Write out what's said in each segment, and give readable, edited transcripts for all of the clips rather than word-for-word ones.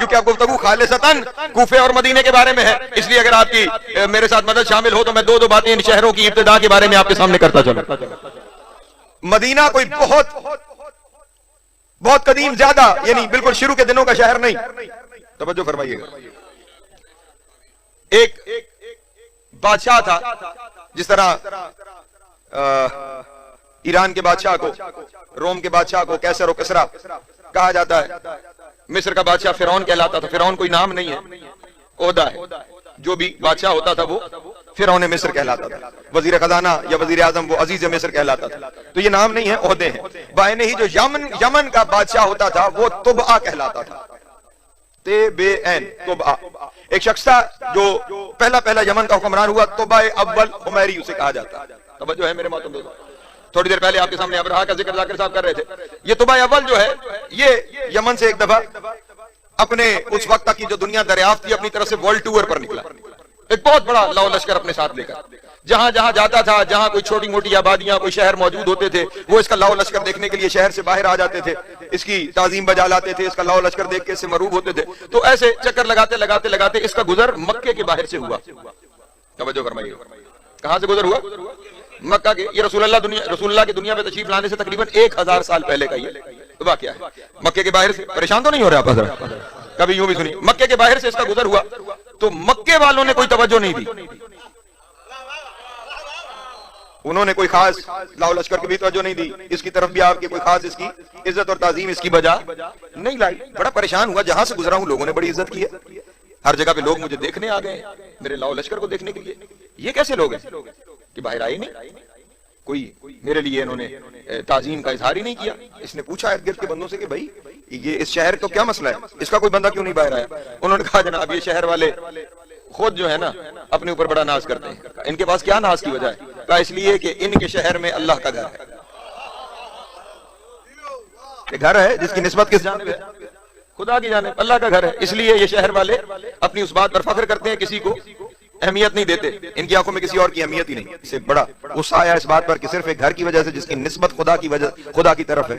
کیونکہ اب گفتگو خالصتاً کوفے اور مدینے کے بارے میں ہے، اس لیے اگر آپ کی میرے ساتھ مدد شامل ہو تو میں دو باتیں ان شہروں کی ابتدا کے بارے میں آپ کے سامنے کرتا چلوں۔ مدینہ کوئی بہت قدیم زیادہ یعنی بالکل شروع کے دنوں کا شہر نہیں، توجہ فرمائیے گا۔ ایک بادشاہ تھا، جس طرح ایران کے بادشاہ کو، روم کے بادشاہ کو کیسر و کسرا کہا جاتا ہے، مصر کا بادشاہ فرعون کہلاتا تھا۔ فرعون کوئی نام نہیں ہے، عہدہ ہے، جو بھی بادشاہ ہوتا تھا وہ فرعون مصر کہلاتا تھا، وزیر خزانہ یا وزیر اعظم وہ عزیز مصر کہلاتا تھا۔ تو یہ نام نہیں ہے، عہدے ہیں۔ بائنے ہی جو یمن کا بادشاہ ہوتا تھا وہ طبع کہلاتا تھا، طبع ایک شخص تھا جو پہلا یمن کا حکمران ہوا، طبع اول حمیری اسے کہا جاتا ہے۔ توجہ ہے میرے محترم دوستو، تھوڑی دیر پہلے آپ کے سامنے ابرہا کا ذکر ذاکر صاحب کر رہے تھے۔ یہ طبع اول جو ہے یہ یمن سے ایک دفعہ اپنے اس وقت تک کی جو دنیا دریافت تھی اپنی طرف سے ورلڈ ٹور پر نکلا، ایک بہت بڑا لاؤ لشکر اپنے ساتھ لے کر، جہاں جہاں جاتا تھا، جہاں کوئی چھوٹی موٹی آبادیاں کوئی شہر موجود ہوتے تھے، وہ اس کا لاؤ لشکر دیکھنے کے لیے شہر سے باہر آ جاتے تھے، اس کی تعظیم بجا لاتے تھے، اس کا لاؤ لشکر دیکھ کے اس سے مروب ہوتے تھے۔ تو ایسے چکر لگاتے لگاتے اس کا گزر مکے کے باہر سے ہوا۔ توجہ فرمائیے، کہاں سے گزر ہوا؟ مکہ کے۔ یہ رسول اللہ کی دنیا میں تشریف لانے سے تقریباً 1000 سال پہلے کا یہ واقعہ ہے۔ مکے کے باہر سے، پریشان تو نہیں ہو رہا آپ حضرات؟ کبھی یوں بھی سنی، مکے کے باہر سے اس کا گزر ہوا تو مکے والوں نے کوئی توجہ نہیں دی، انہوں نے کوئی خاص لاؤ لشکر کی بھی توجہ نہیں دی، اس کی طرف بھی آپ کی کوئی خاص اس کی عزت اور تعظیم اس کی بجا نہیں لائی۔ بڑا پریشان ہوا، جہاں سے گزرا ہوں لوگوں نے بڑی عزت کی ہے، ہر جگہ پہ لوگ مجھے دیکھنے آ گئے، میرے لاؤ لشکر کو دیکھنے کے لیے۔ یہ کیسے لوگ ہیں کہ باہر آئے نہیں، کوئی میرے لیے انہوں نے تعظیم کا اظہار ہی نہیں کیا۔ اس نے پوچھا ارد گرد کے بندوں سے کہ بھائی یہ اس شہر کو کیا مسئلہ ہے، اس کا کوئی بندہ کیوں نہیں باہر آیا؟ انہوں نے کہا جناب یہ شہر والے خود جو ہے نا اپنے اوپر بڑا ناز کرتے ہیں۔ ان کے پاس کیا ناز کی وجہ ہے؟ کہا اس لیے کہ ان کے شہر میں اللہ کا گھر ہے، کہ گھر ہے جس کی نسبت کس جانب ہے؟ خدا کی جانب، اللہ کا گھر ہے۔ اس لیے یہ شہر والے اپنی اس بات پر فخر کرتے ہیں، کسی کو اہمیت نہیں دیتے، ان کی آنکھوں میں کسی اور کی اہمیت ہی نہیں۔ اسے بڑا غصہ آیا اس بات پر کہ صرف ایک گھر کی وجہ سے جس کی نسبت خدا کی طرف ہے،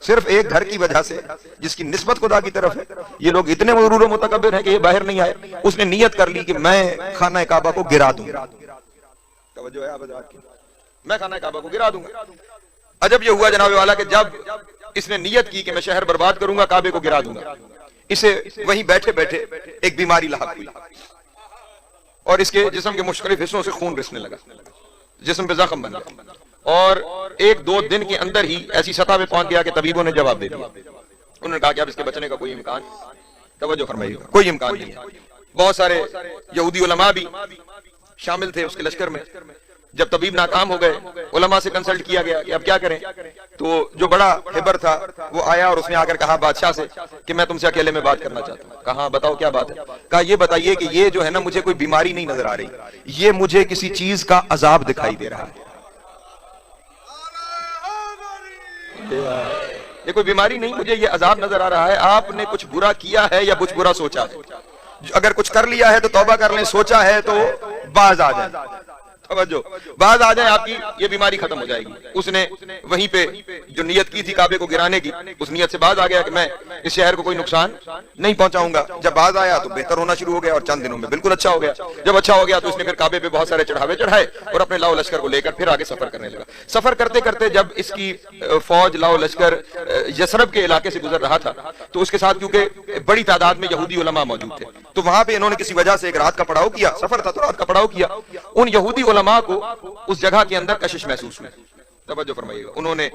صرف ایک گھر کی وجہ سے جس کی نسبت خدا کی طرف ہے، یہ لوگ اتنے مغرور و متکبر ہیں کہ یہ باہر نہیں آئے۔ اس نے نیت کر لی کہ میں خانہ کعبہ کو گرا دوں گا، توجہ ہے آپ حضرات کی، میں خانہ کعبہ کو گرا دوں گا۔ عجب یہ ہوا جناب والا کہ جب اس نے نیت کی کہ میں شہر برباد کروں گا، کعبے کو گرا دوں گا، اسے وہیں بیٹھے بیٹھے ایک بیماری لاحق ہوئی اور اس کے جسم کے مختلف حصوں سے خون رسنے لگا، جسم پہ زخم بن گیا، اور 1-2 دن کے اندر ہی ایسی سطح پہ پہنچ گیا کہ طبیبوں نے جواب دے دیا۔ انہوں نے کہا کہ اب اس کے بچنے کا کوئی امکان، توجہ فرمائیے، کوئی امکان نہیں ہے۔ بہت سارے یہودی علماء بھی شامل تھے اس کے لشکر میں۔ جب طبیب ناکام ہو گئے، علماء سے کنسلٹ کیا گیا کہ اب کیا کریں، تو جو بڑا حبر تھا وہ آیا اور اس نے آ کر کہا بادشاہ سے کہ میں تم سے اکیلے میں بات کرنا چاہتا ہوں۔ کہا بتاؤ کیا بات ہے؟ کہا یہ بتائیے کہ یہ جو ہے نا مجھے کوئی بیماری نہیں نظر آ رہی، یہ مجھے کسی چیز کا عذاب دکھائی دے رہا ہے۔ یہ کوئی بیماری نہیں، مجھے یہ عذاب نظر آ رہا ہے۔ آپ نے کچھ برا کیا ہے یا کچھ برا سوچا ہے؟ اگر کچھ کر لیا ہے تو توبہ کر لیں، سوچا ہے تو باز آ جائیں، باز آ جائیں، آپ کی یہ بیماری ختم ہو جائے گی۔ اس نے وہیں پہ جو نیت کی تھی کعبے کو گرانے کی، اس نیت سے باز آ گیا کہ میں اس شہر کو کوئی نقصان نہیں پہنچاؤں گا۔ جب باز آیا تو بہتر ہونا شروع ہو گیا اور چند دنوں میں بالکل اچھا ہو گیا۔ جب اچھا ہو گیا تو اس نے پھر کعبے پہ بہت سارے چڑھاوے چڑھائے اور اپنے لاؤ لشکر کو لے کر پھر آگے سفر کرنے لگا۔ سفر کرتے کرتے جب اس کی فوج لاؤ لشکر یثرب کے علاقے سے گزر رہا تھا تو اس کے ساتھ کیونکہ بڑی تعداد میں یہودی علماء موجود تھے، تو وہاں پہ انہوں نے کسی وجہ سے ایک رات کا پڑاؤ کیا، سفر تھا تو رات کا پڑاؤ کیا۔ ان یہودی علماء کو اس جگہ کے اندر کشش محسوس ہوئی، توجہ فرمائیے گا۔ انہوں نے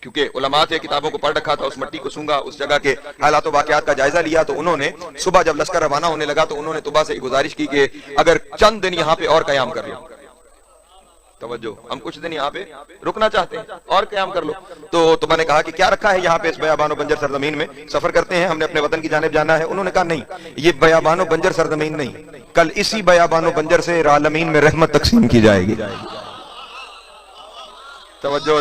کیونکہ علماء تھے، کتابوں کو پڑھ رکھا تھا، اس مٹی کو سونگا، اس جگہ کے حالات و واقعات کا جائزہ لیا، تو انہوں نے صبح جب لشکر روانہ ہونے لگا تو انہوں نے طبع سے گزارش کی کہ اگر چند دن یہاں پہ اور قیام کر لو، توجہ ہم کچھ دن یہاں پہ رکنا چاہتے ہیں اور قیام کر لو۔ تو طبع نے کہا کہ کیا رکھا ہے یہاں پہ اس بیابان و بنجر سرزمین میں، سفر کرتے ہیں، ہم نے اپنے وطن کی جانب جانا ہے۔ انہوں نے کہا نہیں، یہ بیابان و بنجر سرزمین نہیں، کل اسی بیابان و بنجر سے عالمین میں رحمت تقسیم کی جائے گی۔ توجہ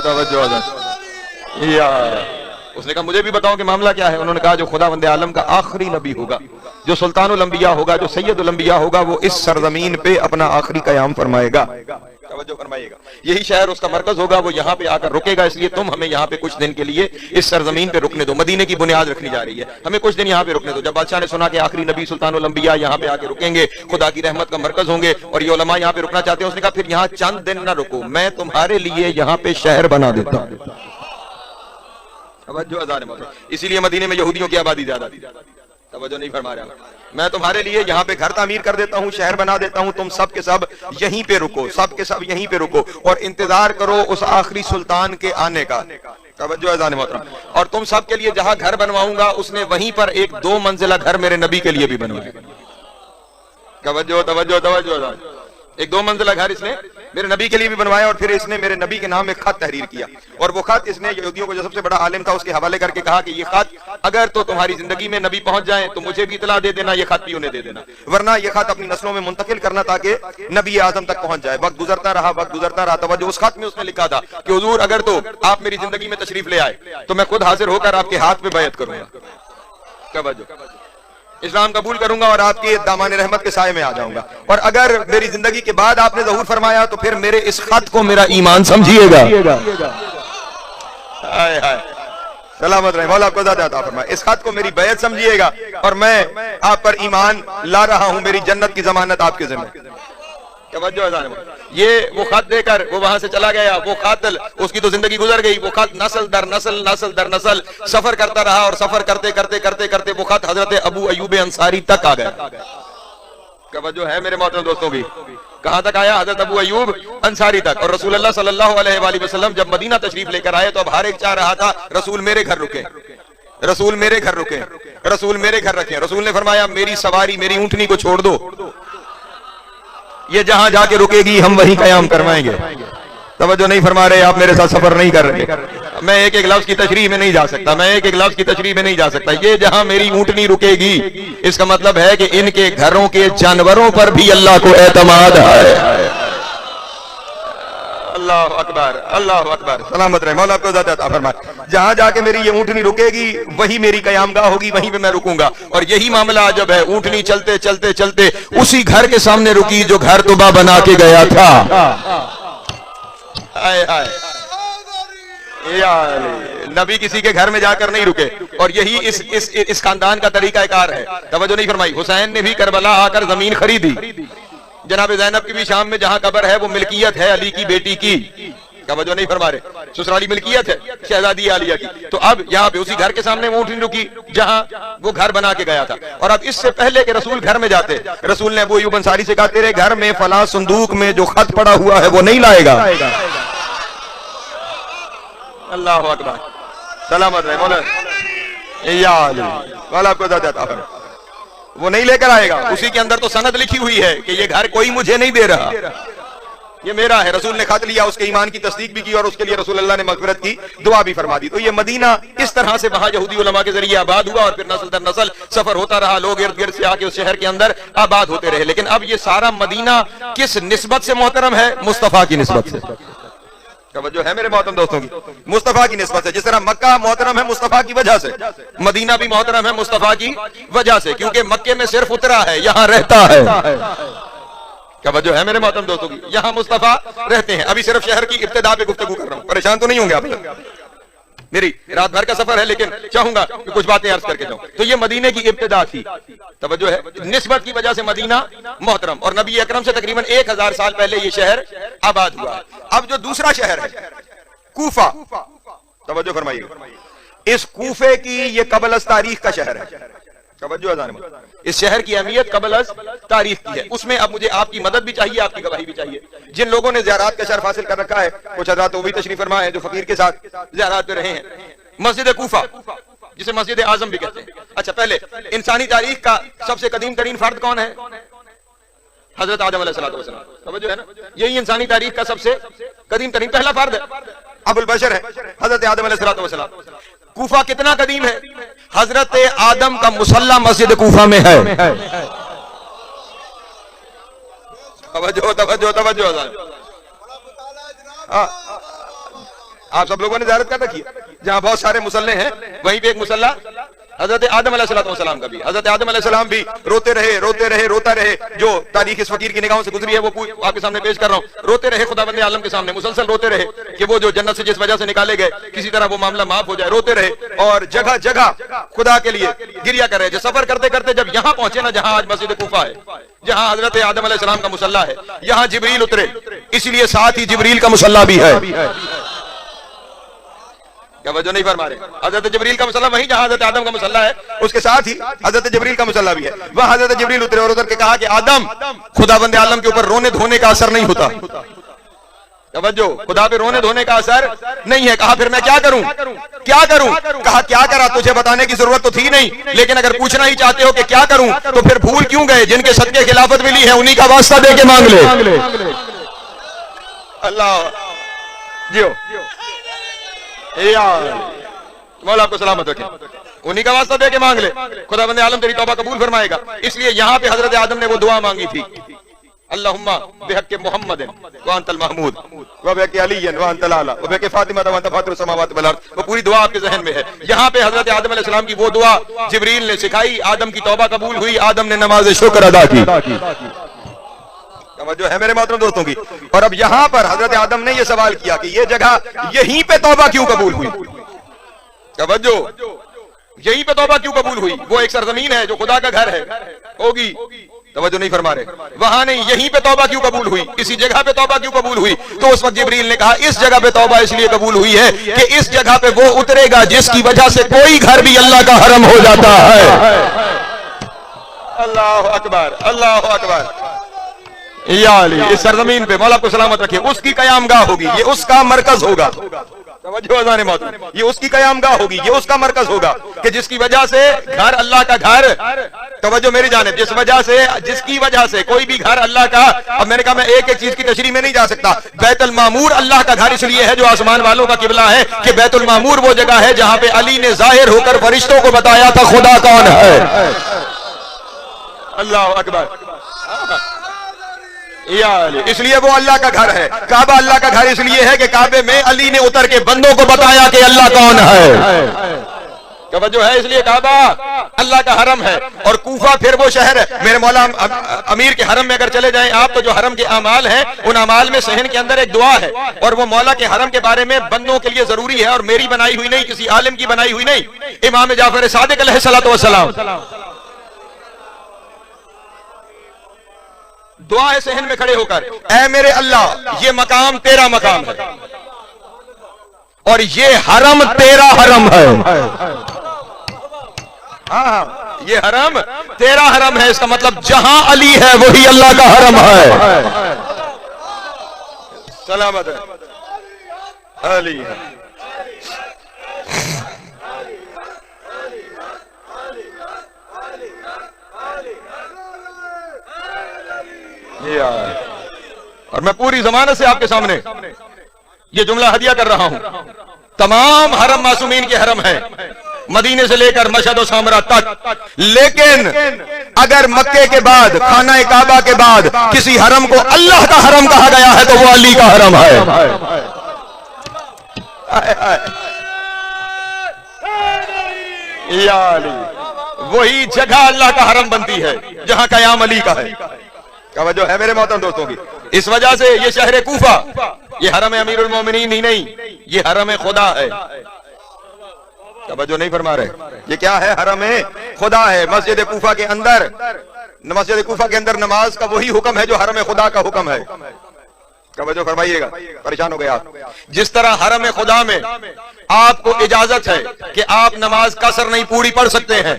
اس نے کہا مجھے بھی بتاؤ کہ معاملہ کیا ہے۔ انہوں نے کہا جو خداوند عالم کا آخری نبی ہوگا، جو سلطان الانبیاء ہوگا، جو سید الانبیاء ہوگا، وہ اس سرزمین پہ اپنا آخری قیام فرمائے گا۔ توجہ فرمائیے گا. یہی شہر اس کا مرکز ہوگا, وہ یہاں پہ آ کر رکے گا. اس لیے تم ہمیں یہاں پہ کچھ دن کے لیے اس سرزمین پہ رکنے دو. مدینے کی بنیاد رکھنی جا رہی ہے, ہمیں کچھ دن یہاں پہ رکنے دو. جب بادشاہ نے سنا کہ آخری نبی سلطان الانبیاء یہاں پہ آ کے رکیں گے, خدا کی رحمت کا مرکز ہوں گے, اور یہ علماء یہاں پہ رکنا چاہتے ہیں, اس نے کہا پھر یہاں چند دن نہ رکو, میں تمہارے لیے یہاں پہ شہر بنا دیتا ہوں. توجہ اذان ہے. اسی لیے مدینے میں یہودیوں کی آبادی زیادہ تھی. توجہ نہیں فرما رہا. میں تمہارے لیے یہاں پہ گھر تعمیر کر دیتا ہوں, شہر بنا دیتا ہوں, تم سب کے سب یہیں پہ رکو, سب کے سب یہیں پہ رکو اور انتظار کرو اس آخری سلطان کے آنے کا. توجہ اذان محترم. اور تم سب کے لیے جہاں گھر بنواؤں گا اس نے وہیں پر ایک 2 منزلہ گھر میرے نبی کے لیے بھی بنوایا. توجہ توجہ توجہ. ایک 2 منزلہ گھر اس نے میرے نبی کے لیے بھی بنوایا, اور پھر اس نے میرے نبی کے نام ایک خط تحریر کیا, اور وہ خط اس نے یہودیوں کو جو سب سے بڑا عالم تھا اس کے حوالے کر کے کہا کہ یہ خط اگر تو تمہاری زندگی میں نبی پہنچ جائیں تو مجھے بھی اطلاع دے دینا, یہ خط بھی انہیں دے دینا, ورنہ یہ خط اپنی نسلوں میں منتقل کرنا تاکہ نبی اعظم تک پہنچ جائے. وقت گزرتا رہا, وقت گزرتا رہا. توجہ, اس خط میں اس نے لکھا تھا کہ حضور اگر تو آپ میری زندگی میں تشریف لے آئے تو میں خود حاضر ہو کر آپ کے ہاتھ پہ بیعت کروں گا. توجہ, اسلام قبول کروں گا اور آپ کے دامان رحمت کے سائے میں آ جاؤں گا. اور اگر میری زندگی کے بعد آپ نے ظہور فرمایا تو پھر میرے اس خط کو میرا ایمان سمجھیے گا. سلامت رہے, مولا آپ کو زیادہ عطا فرمائے. اس خط کو میری بیعت سمجھیے گا اور میں آپ پر ایمان لا رہا ہوں, میری جنت کی ضمانت آپ کے ذمہ. توجہ اذان. یہ وہ خط دے کر وہ وہاں سے چلا گیا. وہ قاتل, اس کی تو زندگی گزر گئی. وہ خط نسل در نسل نسل در نسل سفر کرتا رہا, اور سفر کرتے کرتے کرتے کرتے وہ خط حضرت ابو ایوب انصاری تک آ گیا. توجہ ہے میرے محترم دوستوں کی. کہاں تک آیا؟ حضرت ابو ایوب انصاری تک. اور رسول اللہ صلی اللہ علیہ وآلہ وسلم جب مدینہ تشریف لے کر آئے تو اب ہر ایک چاہ رہا تھا رسول میرے گھر رکے, رسول میرے گھر رکے, رسول میرے گھر رکھیں. رسول نے فرمایا میری سواری, میری اونٹنی کو چھوڑ دو, یہ جہاں جا کے رکے گی ہم وہیں قیام کروائیں گے. توجہ نہیں فرما رہے, آپ میرے ساتھ سفر نہیں کر رہے. میں ایک ایک لفظ کی تشریح میں نہیں جا سکتا, میں ایک ایک لفظ کی تشریح میں نہیں جا سکتا. یہ جہاں میری اونٹنی رکے گی اس کا مطلب ہے کہ ان کے گھروں کے جانوروں پر بھی اللہ کو اعتماد ہے. اللہ اکبر, اللہ اکبر. سلامت رہے, مولا آپ کو ذات عطا فرمائے. جہاں جا کے میری یہ اونٹنی رکے گی وہی میری قیام گاہ ہوگی, وہیں پہ میں رکوں گا. اور یہی معاملہ عجب ہے, اونٹنی چلتے چلتے چلتے اسی گھر کے سامنے رکی جو گھر توبہ بنا کے گیا تھا. آئے آئے نبی کسی کے گھر میں جا کر نہیں رکے, اور یہی اس خاندان کا طریقہ کار ہے. توجہ نہیں فرمائی. حسین نے بھی کربلا آ کر زمین خریدی. جناب زینب کی بھی شام میں جہاں قبر ہے وہ ملکیت ہے علی کی بیٹی کی. توجہ نہیں فرما رہے, سسرالی ملکیت ہے شہزادی عالیہ کی. تو اب یہاں پہ اسی گھر کے سامنے وہ اونٹنی رکی جہاں وہ گھر بنا کے گیا تھا. اور اب اس سے پہلے کہ رسول گھر میں جاتے, رسول نے ابو ایوب انصاری سے کہا تیرے گھر میں فلاں صندوق میں جو خط پڑا ہوا ہے وہ نہیں لائے گا. اللہ اکبر. سلامت رہے مولا, یا علی والا آپ کو زیادہ عطا فرمائے. وہ نہیں لے کر آئے گا. اسی کے اندر تو سند لکھی ہوئی ہے کہ یہ گھر کوئی مجھے نہیں دے رہا, یہ میرا ہے. رسول نے خط لیا, اس کے ایمان کی تصدیق بھی کی, اور اس کے لیے رسول اللہ نے مغفرت کی دعا بھی فرما دی. تو یہ مدینہ اس طرح سے وہاں یہودی علماء کے ذریعے آباد ہوا, اور پھر نسل در نسل سفر ہوتا رہا. لوگ ارد گرد سے آ کے اس شہر کے اندر آباد ہوتے رہے. لیکن اب یہ سارا مدینہ کس نسبت سے محترم ہے؟ مصطفیٰ کی نسبت سے. توجہ ہے میرے محترم دوستوں کی, مصطفیٰ کی نسبت سے. جس طرح مکہ محترم ہے مصطفیٰ کی وجہ سے, مدینہ بھی محترم ہے مصطفیٰ کی وجہ سے, کیونکہ مکے میں صرف اترا ہے, یہاں رہتا ہے. توجہ ہے میرے محترم دوستوں کی, یہاں مصطفیٰ رہتے ہیں. ابھی صرف شہر کی ابتدا پہ گفتگو کر رہا ہوں, پریشان تو نہیں ہوں گے آپ. میری رات بھر کا سفر ہے لیکن چاہوں گا کہ کچھ باتیں عرض کر کے جاؤں. تو یہ مدینے کی ابتدا تھی. توجہ ہے, نسبت کی وجہ سے مدینہ محترم, اور نبی اکرم سے تقریباً 1000 سال پہلے یہ شہر آباد ہوا ہے. اب جو دوسرا شہر ہے کوفہ, توجہ فرمائیے, اس کوفے کی یہ قبل از تاریخ کا شہر ہے. توجہ اذان. اس شہر کی اہمیت قبل از تاریخ کی ہے. اس میں اب مجھے آپ کی مدد بھی چاہیے, آپ کی گواہی بھی چاہیے. جن لوگوں نے زیارات کا شرف حاصل کر رکھا ہے, کچھ حضرات وہ بھی تشریف فرما ہے جو فقیر کے ساتھ زیارات پہ رہے ہیں. مسجد کوفہ جسے مسجد اعظم بھی کہتے ہیں. اچھا, پہلے انسانی تاریخ کا سب سے قدیم ترین فرد کون ہے؟ حضرت آدم علیہ السلام. توجہ ہے نا, یہی انسانی تاریخ کا سب سے قدیم ترین پہلا فرد ہے, ابو البشر ہے حضرت آدم علیہ السلام. کوفہ کتنا قدیم ہے؟ حضرت آدم کا مصلی مسجد کوفہ میں ہے. توجہ توجہ توجہ. آپ سب لوگوں نے زیارت کر رکھی ہے, جہاں بہت سارے مصلے ہیں وہیں پہ ایک مصلی حضرت آدم علیہ السلام کا بھی، حضرت آدم علیہ السلام بھی روتے رہے روتا رہے، جو تاریخ اس فقیر کی نگاہوں سے گزری ہے وہ آپ کے سامنے پیش کر رہا ہوں. روتے رہے خداوند عالم کے سامنے، مسلسل روتے رہے کہ وہ جو جنت سے جس وجہ سے نکالے گئے کسی طرح وہ معاملہ معاف ہو جائے. روتے رہے اور جگہ جگہ خدا کے لیے گریا کر رہے. جو سفر کرتے کرتے جب یہاں پہنچے نا جہاں آج مسجد کوفہ ہے، جہاں حضرت آدم علیہ السلام کا مصلی ہے، یہاں جبریل اترے، اس لیے ساتھ ہی جبریل کا مصلی بھی ہے. توجہ نہیں فرما رہے. حضرت جبریل کا مصلی وہیں جہاں حضرت آدم کا مصلی ہے، اس کے ساتھ ہی حضرت جبریل کا مصلی بھی ہے. وہاں حضرت جبریل اترے اور ادھر کے کہا کہ آدم، خداوند عالم کے اوپر رونے دھونے کا اثر نہیں ہوتا. توجہ، خدا پہ رونے دھونے کا اثر نہیں ہے. کہا پھر میں کیا کروں؟ کہا کیا کرا تجھے بتانے کی ضرورت تو تھی نہیں، لیکن اگر پوچھنا ہی چاہتے ہو کہ کیا کروں تو پھر بھول کیوں گئے؟ جن کے صدقے خلافت ملی ہے انہی کا واسطہ دے کے مانگ لے. اللہ جیو مولا آپ کو سلامت رکھے، انہی کا واسطہ دے کے مانگ لے، خداوند عالم تیری توبہ قبول فرمائے گا. اس لیے یہاں پہ حضرت آدم نے وہ دعا مانگی تھی، اللہم بحق محمد وانت المحمود وبحق علی وانت الاعلی وبحق فاطمہ وانت فاطر السماوات والارض. وہ پوری دعا آپ کے ذہن میں ہے. یہاں پہ حضرت آدم علیہ السلام کی وہ دعا جبریل نے سکھائی، آدم کی توبہ قبول ہوئی، آدم نے نماز شکر ادا کی. جو ہے میرے محترم دوستوں کی. اور اب یہاں پر حضرت آدم نے یہ سوال کیا کہ یہ جگہ یہیں پہ توبہ کیوں قبول ہوئی؟ توجہ، یہیں پہ توبہ کیوں قبول ہوئی؟ وہ ایک سرزمین ہے جو خدا کا گھر ہے، ہوگی. توجہ نہیں فرما رہے. وہاں نہیں، یہیں پہ توبہ کیوں قبول ہوئی؟ اسی جگہ پہ توبہ کیوں قبول ہوئی؟ تو اس وقت جبریل نے کہا اس جگہ پہ توبہ اس لیے قبول ہوئی ہے کہ اس جگہ پہ وہ اترے گا جس کی وجہ سے کوئی گھر بھی اللہ کا حرم ہو جاتا ہے. اللہ اکبر، اللہ اکبر. یا علی، اس سرزمین پہ مولا کو سلامت رکھے، اس کی قیام گاہ ہوگی، یہ اس کا مرکز ہوگا. توجہ اذان محترم، یہ اس کی قیام گاہ ہوگی، یہ اس کا مرکز ہوگا کہ جس کی وجہ سے گھر اللہ کا گھر. توجہ میری جانب، جس کی وجہ سے کوئی بھی گھر اللہ کا. اب میں نے کہا میں ایک ایک چیز کی تشریح میں نہیں جا سکتا. بیت المعمور اللہ کا گھر اس لیے ہے جو آسمان والوں کا قبلہ ہے کہ بیت المعمور وہ جگہ ہے جہاں پہ علی نے ظاہر ہو کر فرشتوں کو بتایا تھا خدا کون ہے. اللہ اکبر. اس لیے وہ اللہ کا گھر ہے. کعبہ اللہ کا گھر اس لیے ہے کہ کعبے میں علی نے اتر کے بندوں کو بتایا کہ اللہ کون ہے. توجہ ہے، اس لیے کعبہ اللہ کا حرم ہے. اور کوفہ پھر وہ شہر ہے. میرے مولا امیر کے حرم میں اگر چلے جائیں آپ تو جو حرم کے اعمال ہیں ان اعمال میں صحن کے اندر ایک دعا ہے، اور وہ مولا کے حرم کے بارے میں بندوں کے لیے ضروری ہے، اور میری بنائی ہوئی نہیں، کسی عالم کی بنائی ہوئی نہیں. امام جعفر صادق علیہ الصلوۃ والسلام دعا ہے صحن میں کھڑے ہو کر، اے میرے اللہ یہ مقام تیرا مقام ہے اور یہ حرم تیرا حرم ہے. ہاں، یہ حرم تیرا حرم ہے. اس کا مطلب جہاں علی ہے وہی اللہ کا حرم ہے. سلامت ہے علی. اور میں پوری ضمانت سے آپ کے سامنے یہ جملہ ہدیہ کر رہا ہوں. تمام حرم معصومین کے حرم ہیں، مدینے سے لے کر مشہد و سامرا تک، لیکن اگر مکے کے بعد، خانہ کعبہ کے بعد کسی حرم کو اللہ کا حرم کہا گیا ہے تو وہ علی کا حرم ہے. یا علی، وہی جگہ اللہ کا حرم بنتی ہے جہاں قیام علی کا ہے. توجہ ہے میرے محترم دوستوں کی. اس وجہ سے یہ شہر کوفہ یہ حرم امیر المومنین ہی نہیں، یہ حرم خدا ہے. توجہ نہیں فرما رہے. یہ کیا ہے؟ حرم خدا ہے. مسجد کوفہ کے اندر نماز کا وہی حکم ہے جو حرم خدا کا حکم ہے. توجہ فرمائیے گا، پریشان ہو گئے آپ. جس طرح حرم خدا میں آپ کو اجازت ہے کہ آپ نماز قصر نہیں پوری پڑھ سکتے ہیں،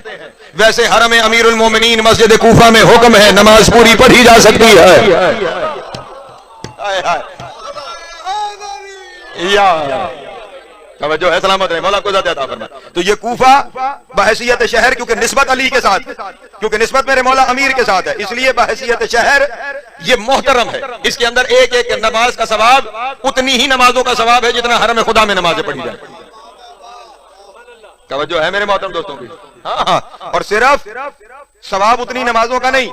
ویسے حرم امیر المومنین مسجد کوفہ میں حکم ہے نماز پوری پڑھی جا سکتی ہے. توجہ ہے، سلامت رہے، مولا کو ذات عطا فرمائے. تو یہ کوفہ بحیثیت شہر، کیونکہ نسبت علی کے ساتھ، کیونکہ نسبت میرے مولا امیر کے ساتھ ہے، اس لیے بحیثیت شہر یہ محترم ہے. اس کے اندر ایک ایک نماز کا ثواب اتنی ہی نمازوں کا ثواب ہے جتنا حرم خدا میں نمازیں پڑھی جائیں. توجہ ہے میرے محترم دوستوں کی؟ ہاں، اور صرف ثواب اتنی نمازوں کا نہیں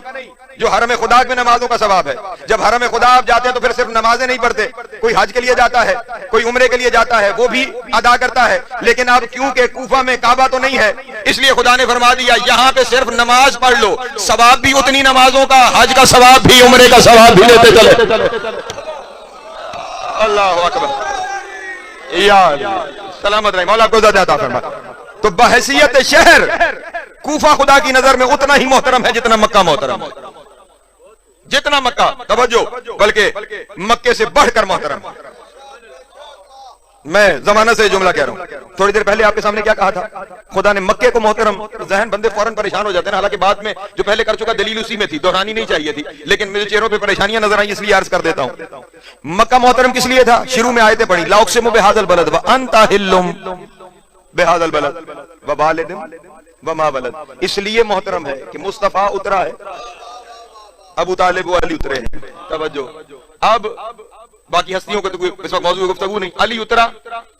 جو حرم خدا میں نمازوں کا ثواب ہے. جب حرم خدا آپ جاتے ہیں تو پھر صرف نمازیں نہیں پڑھتے، کوئی حج کے لیے جاتا ہے، کوئی عمرے کے لیے جاتا ہے، وہ بھی ادا کرتا ہے. لیکن اب کیونکہ کوفہ میں کعبہ تو نہیں ہے، اس لیے خدا نے فرما دیا یہاں پہ صرف نماز پڑھ لو، ثواب بھی اتنی نمازوں کا، حج کا ثواب بھی، عمرے کا ثواب بھی لیتے چلے. اللہ اکبر، یا سلامت رہے، مولا کو زیادہ عطا فرما. تو بحیثیت شہر کوفہ خدا کی نظر میں اتنا ہی محترم ہے جتنا مکہ محترم ہے، جتنا مکہ، توجہ، بلکہ مکے سے بڑھ کر محترم. میں زمانہ سے جملہ کہہ رہا ہوں، تھوڑی دیر پہلے آپ کے سامنے کیا کہا تھا؟ خدا نے مکے کو محترم، ذہن بندے فوراً پریشان ہو جاتے ہیں، حالانکہ بعد میں جو پہلے کر چکا دلیل اسی میں تھی، دہرانی نہیں چاہیے تھی، لیکن میرے چہروں پہ پریشانیاں نظر آئیں اس لیے عرض کر دیتا ہوں. مکہ محترم کس لیے تھا؟ شروع میں آیتیں پڑھی، لا اقسم بہذا البلد وانت حل بہذا البلد وبالد وما ولد. اس لیے محترم ہے کہ مصطفیٰ اترا ہے، ابو طالب و علی اترے ہیں. توجہ، اب باقی ہستیوں کو تو کوئی اس وقت موضوع گفتگو نہیں، علی اترا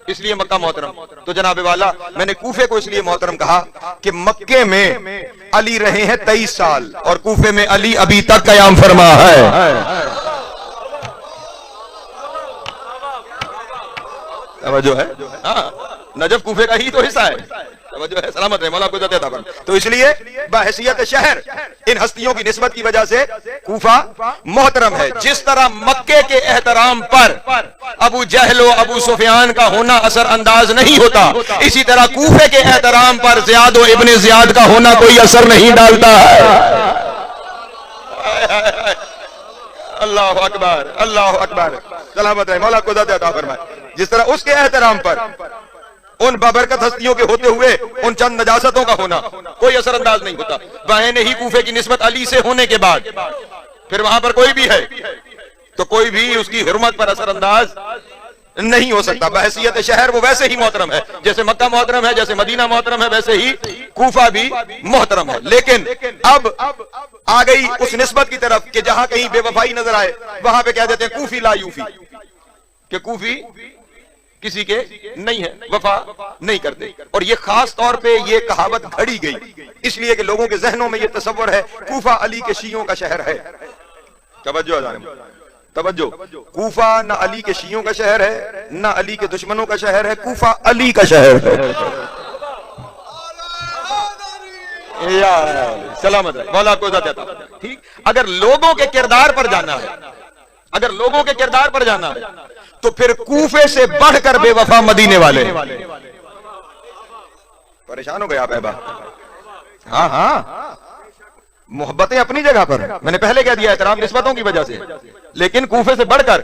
اس لیے مکہ محترم. تو جناب والا میں نے کوفے کو اس لیے محترم کہا کہ مکے میں علی رہے ہیں 23 سال اور کوفے میں علی ابھی تک قیام فرما ہے. توجہ ہے، ہاں، نجف کوفے کا ہی تو حصہ ہے. توجہ ہے، سلامت رہے، مولا کو عطا فرما. تو اس لیے بحیثیت شہر ان ہستیوں کی نسبت کی وجہ سے کوفہ محترم ہے. جس طرح مکے کے احترام پر ابو جہل و ابو سفیان کا ہونا اثر انداز نہیں ہوتا، اسی طرح کوفے کے احترام پر زیاد و ابن زیاد کا ہونا کوئی اثر نہیں ڈالتا ہے. اللہ اکبر، اللہ اکبر، سلامت رہے، مولا کو عطا فرمائے. جس طرح اس کے احترام پر ان بابرکت ہستیوں کے ہوتے ہوئے ان چند نجاستوں کا ہونا کوئی اثر انداز نہیں ہوتا. بہن ہی کوفے کی نسبت علی سے ہونے کے بعد پھر وہاں پر کوئی بھی ہے تو کوئی بھی اس کی حرمت پر اثر انداز نہیں ہو سکتا. بحیثیت شہر وہ ویسے ہی محترم ہے، جیسے مکہ محترم ہے، جیسے مدینہ محترم ہے، ویسے ہی کوفہ بھی محترم ہے. لیکن اب آ گئی اس نسبت کی طرف کہ جہاں کہیں بے وفائی نظر آئے وہاں پہ کہہ دیتے ہیں کوفی لا یوفی، کہ کوفی کسی کے نہیں ہے، وفا نہیں کرتے. اور یہ خاص طور پہ یہ کہاوت گھڑی گئی اس لیے کہ لوگوں کے ذہنوں میں یہ تصور ہے کوفہ علی کے شیعوں کا شہر ہے. توجہ توجہ، کوفہ نہ علی کے شیعوں کا شہر ہے نہ علی کے دشمنوں کا شہر ہے، کوفہ علی کا شہر ہے. سلامت رہے، مولا کو عطا فرمائے. ٹھیک، اگر لوگوں کے کردار پر جانا ہے، اگر لوگوں کے کردار پر جانا ہے تو پھر کوفے سے بڑھ کر بے وفا مدینے والے. پریشان ہو گئے آپ احباب؟ ہاں ہاں، محبتیں اپنی جگہ پر، میں نے پہلے کہہ دیا احترام نسبتوں کی وجہ سے، لیکن کوفے سے بڑھ کر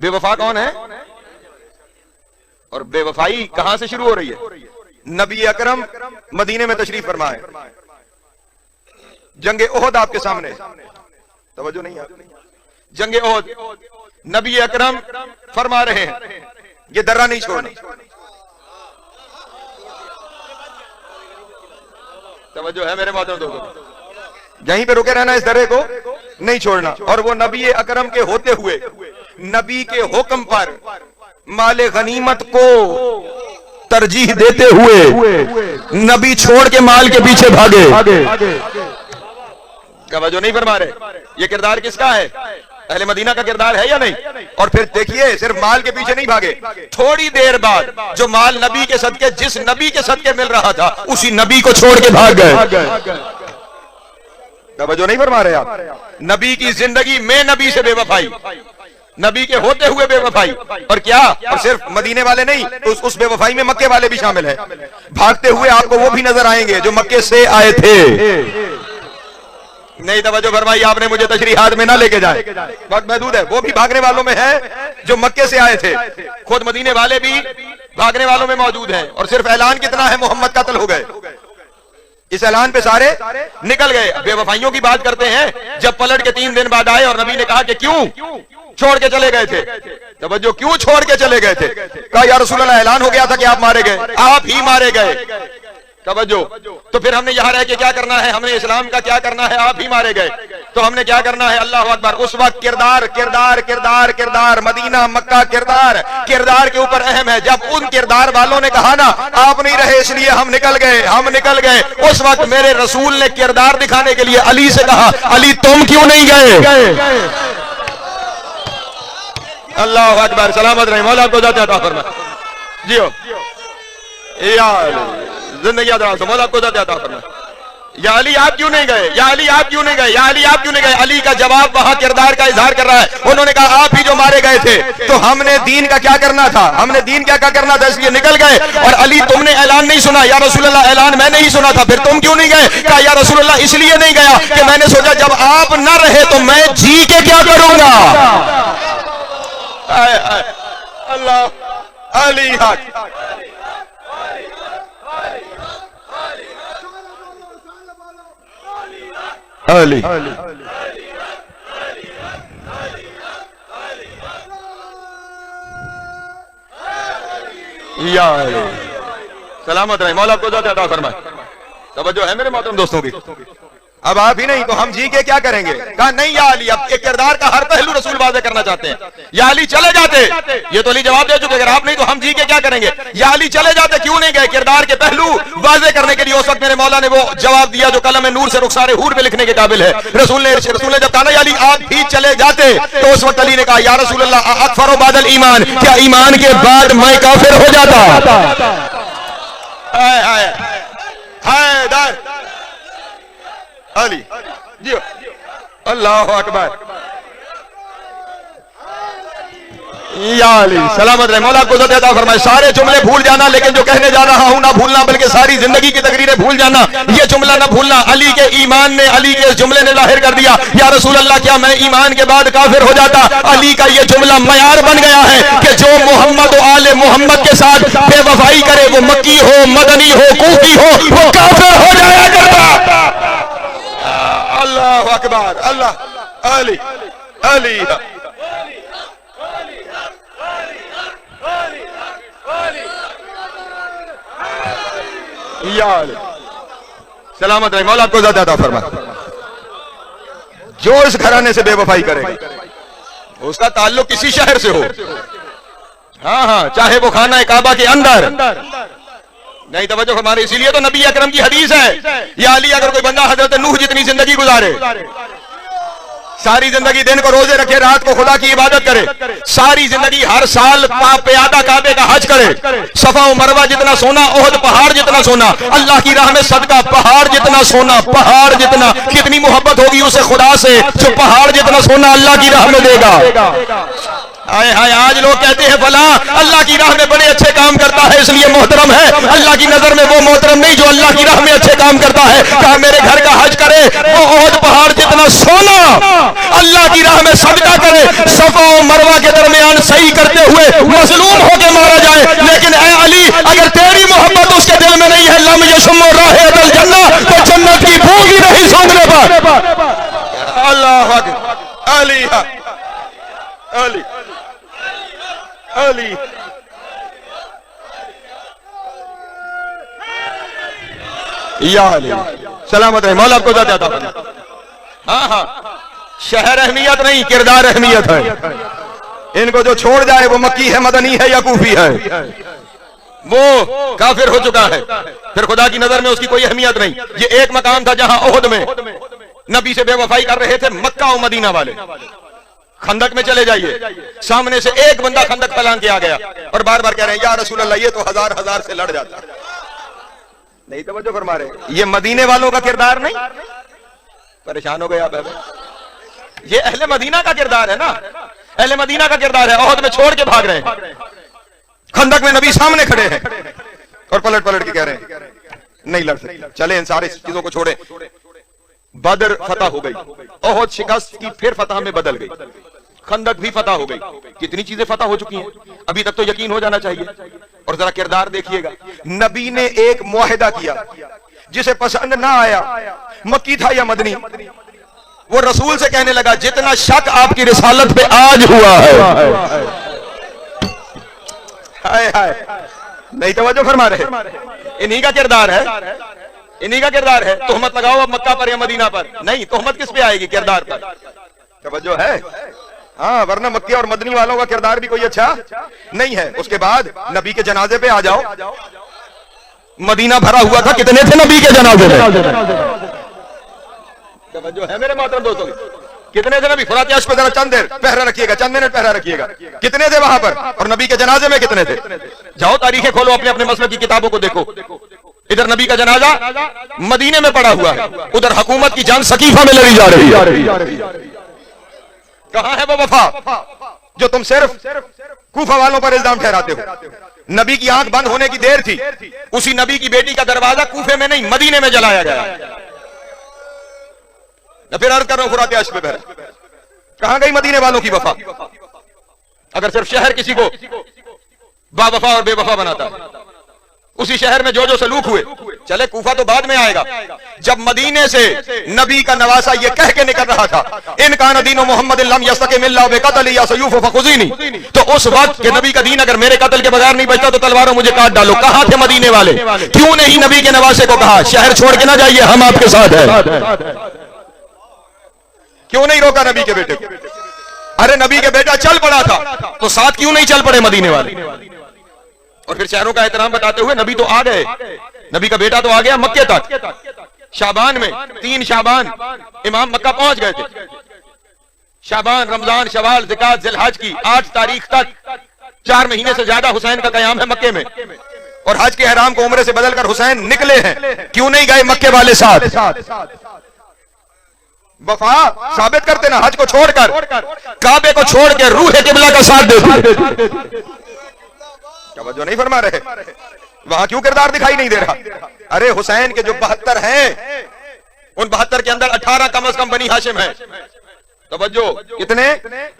بے وفا کون ہے؟ اور بے وفائی کہاں سے شروع ہو رہی ہے؟ نبی اکرم مدینے میں تشریف فرما ہے، جنگ احد آپ کے سامنے، توجہ نہیں ہے، جنگ احد نبی اکرم فرما رہے ہیں یہ درہ نہیں چھوڑنا. توجہ ہے میرے محترم دوستو، یہیں پہ رکے رہنا، اس درے کو نہیں چھوڑنا. اور وہ نبی اکرم کے ہوتے ہوئے نبی کے حکم پر مال غنیمت کو ترجیح دیتے ہوئے نبی چھوڑ کے مال کے پیچھے بھاگے. توجہ نہیں فرما رہے، یہ کردار کس کا ہے؟ اہل مدینہ کا کردار ہے یا نہیں؟ اور پھر دیکھیے صرف مال کے پیچھے نہیں بھاگے، تھوڑی دیر بعد جو مال نبی کے صدقے، جس نبی کے صدقے مل رہا تھا اسی نبی کو چھوڑ کے بھاگ گئے. توجہ نہیں فرما رہے آپ؟ نبی کی زندگی میں نبی سے بے وفائی، نبی کے ہوتے ہوئے بے وفائی. اور کیا؟ اور صرف مدینے والے نہیں، اس بے وفائی میں مکے والے بھی شامل ہیں. بھاگتے ہوئے آپ کو وہ بھی نظر آئیں گے جو مکے سے آئے تھے. نہیں توجہ فرمائی آپ نے، مجھے تشریحات میں نہ لے کے جائے، وقت محدود ہے. وہ بھی بھاگنے والوں میں ہے جو مکے سے آئے تھے، خود مدینے والے بھی بھاگنے والوں میں موجود ہیں. اور صرف اعلان کتنا ہے؟ محمد قتل ہو گئے. اس اعلان پہ سارے نکل گئے. بے وفائیوں کی بات کرتے ہیں، جب پلٹ کے 3 دن بعد آئے اور نبی نے کہا کہ کیوں چھوڑ کے چلے گئے تھے؟ توجہ، کیوں چھوڑ کے چلے گئے تھے؟ کہا یا رسول اللہ اعلان ہو گیا تھا کہ آپ مارے گئے، آپ ہی مارے گئے. توجہ، تو پھر ہم نے یہاں رہ کے کیا کرنا ہے؟ ہم نے اسلام کا کیا کرنا ہے؟ آپ ہی مارے گئے. تو ہم نے کیا کرنا ہے؟ اللہ اکبر. اس وقت کردار کردار کردار کردار مدینہ مکہ کردار کردار کے اوپر اہم ہے. جب ان کردار والوں نے کہا نا آپ نہیں رہے اس لیے ہم نکل گئے, اس وقت میرے رسول نے کردار دکھانے کے لیے علی سے کہا علی تم کیوں نہیں گئے؟ اللہ اکبر. سلامت رہے مولا کو ذات عطا فرمائے. جیو یا زندگی دراز ہو, مولا کو ذات عطا فرمائے. یا علی آپ کیوں نہیں گئے؟ یا علی آپ کیوں نہیں گئے؟ یا علی آپ کیوں نہیں گئے؟ علی کا جواب وہاں کردار کا اظہار کر رہا ہے. انہوں نے کہا آپ ہی جو مارے گئے تھے تو ہم نے دین کا کیا کرنا تھا, اس لیے نکل گئے. اور علی تم نے اعلان نہیں سنا؟ یا رسول اللہ اعلان میں نہیں سنا تھا. پھر تم کیوں نہیں گئے؟ کہا یا رسول اللہ اس لیے نہیں گیا کہ میں نے سوچا جب آپ نہ رہے تو میں جی کے کیا کروں گا. اللہ علی حق علی یا علی. سلامت رہے مولا کو ذات عطا فرمائے. توجہ ہے میرے محترم دوستوں کی. اب آپ ہی نہیں تو ہم جی کے کیا کریں گے؟ کہا نہیں یا علی, اب ایک کردار کا ہر پہلو رسول واضح کرنا چاہتے ہیں. یا علی چلے جاتے, یہ تو علی جواب دے چکے, اگر آپ نہیں تو ہم جی کے کیا کریں گے؟ یا علی چلے جاتے, کیوں نہیں گئے؟ کردار کے پہلو واضح کرنے کے لیے اس وقت میرے مولا نے وہ جواب دیا جو قلم نور سے رخسار حور پہ لکھنے کے قابل ہے. رسول نے جب کہا یا علی آپ بھی چلے جاتے تو اس وقت علی نے کہا یا رسول اللہ اکفر بعد الایمان, کیا ایمان کے بعد میں کافر ہو جاتا؟ علی جی اللہ اکبر. یا علی سلامت رہے مولا کو ذات عطا فرمائے. سارے جملے بھول جانا, لیکن جو کہنے جا رہا ہوں نہ بھولنا, بلکہ ساری زندگی کی تقریریں بھول جانا, یہ جملہ نہ بھولنا. علی کے ایمان نے, علی کے اس جملے نے ظاہر کر دیا یا رسول اللہ کیا میں ایمان کے بعد کافر ہو جاتا؟ علی کا یہ جملہ معیار بن گیا ہے کہ جو محمد و آل محمد کے ساتھ بے وفائی کرے, وہ مکی ہو, مدنی ہو, کوفی ہو, وہ کافر ہو جایا کرتا. اللہ اکبر. اللہ علی علی یا علی. سلامت رہے مولا کو ذات عطا فرمائے. جو اس گھرانے سے بے وفائی کرے اس کا تعلق کسی شہر سے ہو, ہاں چاہے وہ خانہ کعبہ کے اندر نہیں. توجہ ہمارے, اسی لیے تو نبی اکرم کی حدیث ہے یا علی اگر کوئی بندہ حضرت نوح جتنی زندگی گزارے, ساری زندگی دن کو روزے رکھے, رات کو خدا کی عبادت کرے, ساری زندگی ہر سال پیادہ کعبے کا حج کرے, صفا و مروہ جتنا سونا, احد پہاڑ جتنا سونا, اللہ کی راہ میں صدقہ پہاڑ جتنا سونا, پہاڑ جتنا, کتنی محبت ہوگی اسے خدا سے جو پہاڑ جتنا سونا اللہ کی راہ میں دے گا. آج لوگ کہتے ہیں فلاں اللہ کی راہ میں بڑے اچھے کام کرتا ہے اس لیے محترم ہے. اللہ کی نظر میں وہ محترم نہیں جو اللہ کی راہ میں اچھے کام کرتا ہے. کہا میرے گھر کا حج کرے, وہ احد پہاڑ جتنا سونا اللہ کی راہ میں صدقہ کرے, صفا و مروہ کے درمیان صحیح کرتے ہوئے مظلوم ہو کے مارا جائے. لیکن اے علی اگر تیری محبت اس کے دل میں نہیں ہے, لم یشم رائحۃ الجنہ, تو جنت کی بو بھی نہیں سونگنے پر. اللہ اکبر. علی علی علی یا علی. سلامت رہے مولا کو ذات عطا فرمائے. ہاں شہر اہمیت نہیں, کردار اہمیت ہے. ان کو جو چھوڑ جائے وہ مکی ہے, مدنی ہے یا کوفی ہے, وہ کافر ہو چکا ہے. پھر خدا کی نظر میں اس کی کوئی اہمیت نہیں. یہ ایک مقام تھا جہاں احد میں نبی سے بے وفائی کر رہے تھے مکہ و مدینہ والے. خندق میں چلے جائیے, سامنے سے ایک بندہ خندق پلان کے آ گیا اور بار بار کہہ رہے ہیں یا رسول اللہ یہ تو ہزار ہزار سے لڑ جاتا. نہیں توجہ فرما رہے, یہ مدینے والوں کا کردار نہیں. پریشان ہو گیا آپ. یہ اہل مدینہ کا کردار ہے نا, اہل مدینہ کا کردار ہے. احد میں چھوڑ کے بھاگ رہے ہیں, خندق میں نبی سامنے کھڑے ہیں اور پلٹ پلٹ کے کہہ رہے ہیں نہیں لڑ سکتے, چلے ان سارے چیزوں کو چھوڑے. بدر فتح ہو گئی, احد شکست کی پھر فتح میں بدل گئی, خندق بھی فتح ہو گئی. کتنی چیزیں فتح ہو چکی ہیں ابھی تک, تو یقین ہو جانا چاہیے. اور ذرا کردار دیکھیے گا, نبی نے ایک معاہدہ کیا جسے پسند نہ آیا, مکی تھا یا مدنی, وہ رسول سے کہنے لگا جتنا شک آپ کی رسالت پہ آج ہوا ہے. نہیں توجہ فرما رہے, انہی کا کردار ہے, انہی کا کردار ہے. تہمت لگاؤ اب مکہ پر یا مدینہ پر. نہیں, تہمت کس پہ آئے گی؟ کردار پر. توجہ ہے؟ ہاں, ورنہ مکی اور مدنی والوں کا کردار بھی کوئی اچھا نہیں ہے. اس کے بعد نبی کے جنازے پہ آ جاؤ. مدینہ بھرا ہوا تھا, کتنے تھے نبی کے جنازے پہ؟ توجہ ہے میرے محترم دوستوں, کتنے تھے نبی؟ فرات عشق پہ ذرا چند دیر پہرا رکھیے گا, چند منٹ پہرا رکھیے گا. کتنے تھے وہاں پر؟ اور نبی کے جنازے میں کتنے تھے؟ جاؤ تاریخیں کھولو, اپنے اپنے مسلک کی کتابوں کو دیکھو. ادھر نبی کا جنازہ مدینے میں پڑا ہوا ہے, ادھر حکومت کی جان سقیفہ میں لڑی جا رہی ہے. کہاں ہے وہ وفا جو تم صرف کوفہ والوں پر الزام ٹھہراتے ہو؟ نبی کی آنکھ بند ہونے کی دیر تھی, اسی نبی کی بیٹی کا دروازہ کوفے میں نہیں مدینے میں جلایا گیا. پھر عرض کر رہا ہوں, فرات عشق پہ بہرا, کہاں گئی مدینے والوں کی وفا؟ اگر صرف شہر کسی کو با وفا اور بے وفا بناتا ہے, اسی شہر میں جو سلوک ہوئے, چلے کوفہ تو بعد میں آئے گا. جب مدینے سے نبی کا نواسہ یہ کہہ کے نکل رہا تھا, ان کان دین محمد لم یستقم الا بقتل یا سیوف فخذینی, تو اس وقت کہ نبی کا دین اگر میرے قتل کے بغیر نہیں بچتا تو تلواروں مجھے کاٹ ڈالو. کہاں تھے مدینے والے؟ کیوں نہیں نبی کے نواسے کو کہا شہر چھوڑ کے نہ جائیے, ہم آپ کے ساتھ ہیں؟ کیوں نہیں روکا نبی کے بیٹے کو؟ ارے نبی کے بیٹا چل پڑا تھا تو ساتھ کیوں نہیں چل پڑے مدینے والے؟ اور پھر شہروں کا احترام بتاتے ہوئے نبی تو آ گئے, نبی کا بیٹا تو آ گیا مکے تک. شعبان میں 3 شعبان امام مکہ پہنچ گئے تھے. شعبان, رمضان, شوال, ذوالحج, ذی الحج کی 8 تاریخ تک 4 مہینے سے زیادہ حسین کا قیام ہے مکے میں, اور حج کے احرام کو عمرے سے بدل کر حسین نکلے ہیں. کیوں نہیں گئے مکے والے ساتھ؟ وفا ثابت کرتے نا, حج کو چھوڑ کر, کعبے کو چھوڑ کے روح قبلہ کا ساتھ دیتے. توجہ نہیں فرما رہے؟ وہاں کیوں کردار دکھائی نہیں دے رہا؟ ارے حسین کے جو 72 ہیں, ان 72 کے اندر 18 کم از کم بنی ہاشم ہیں. توجہ, کتنے؟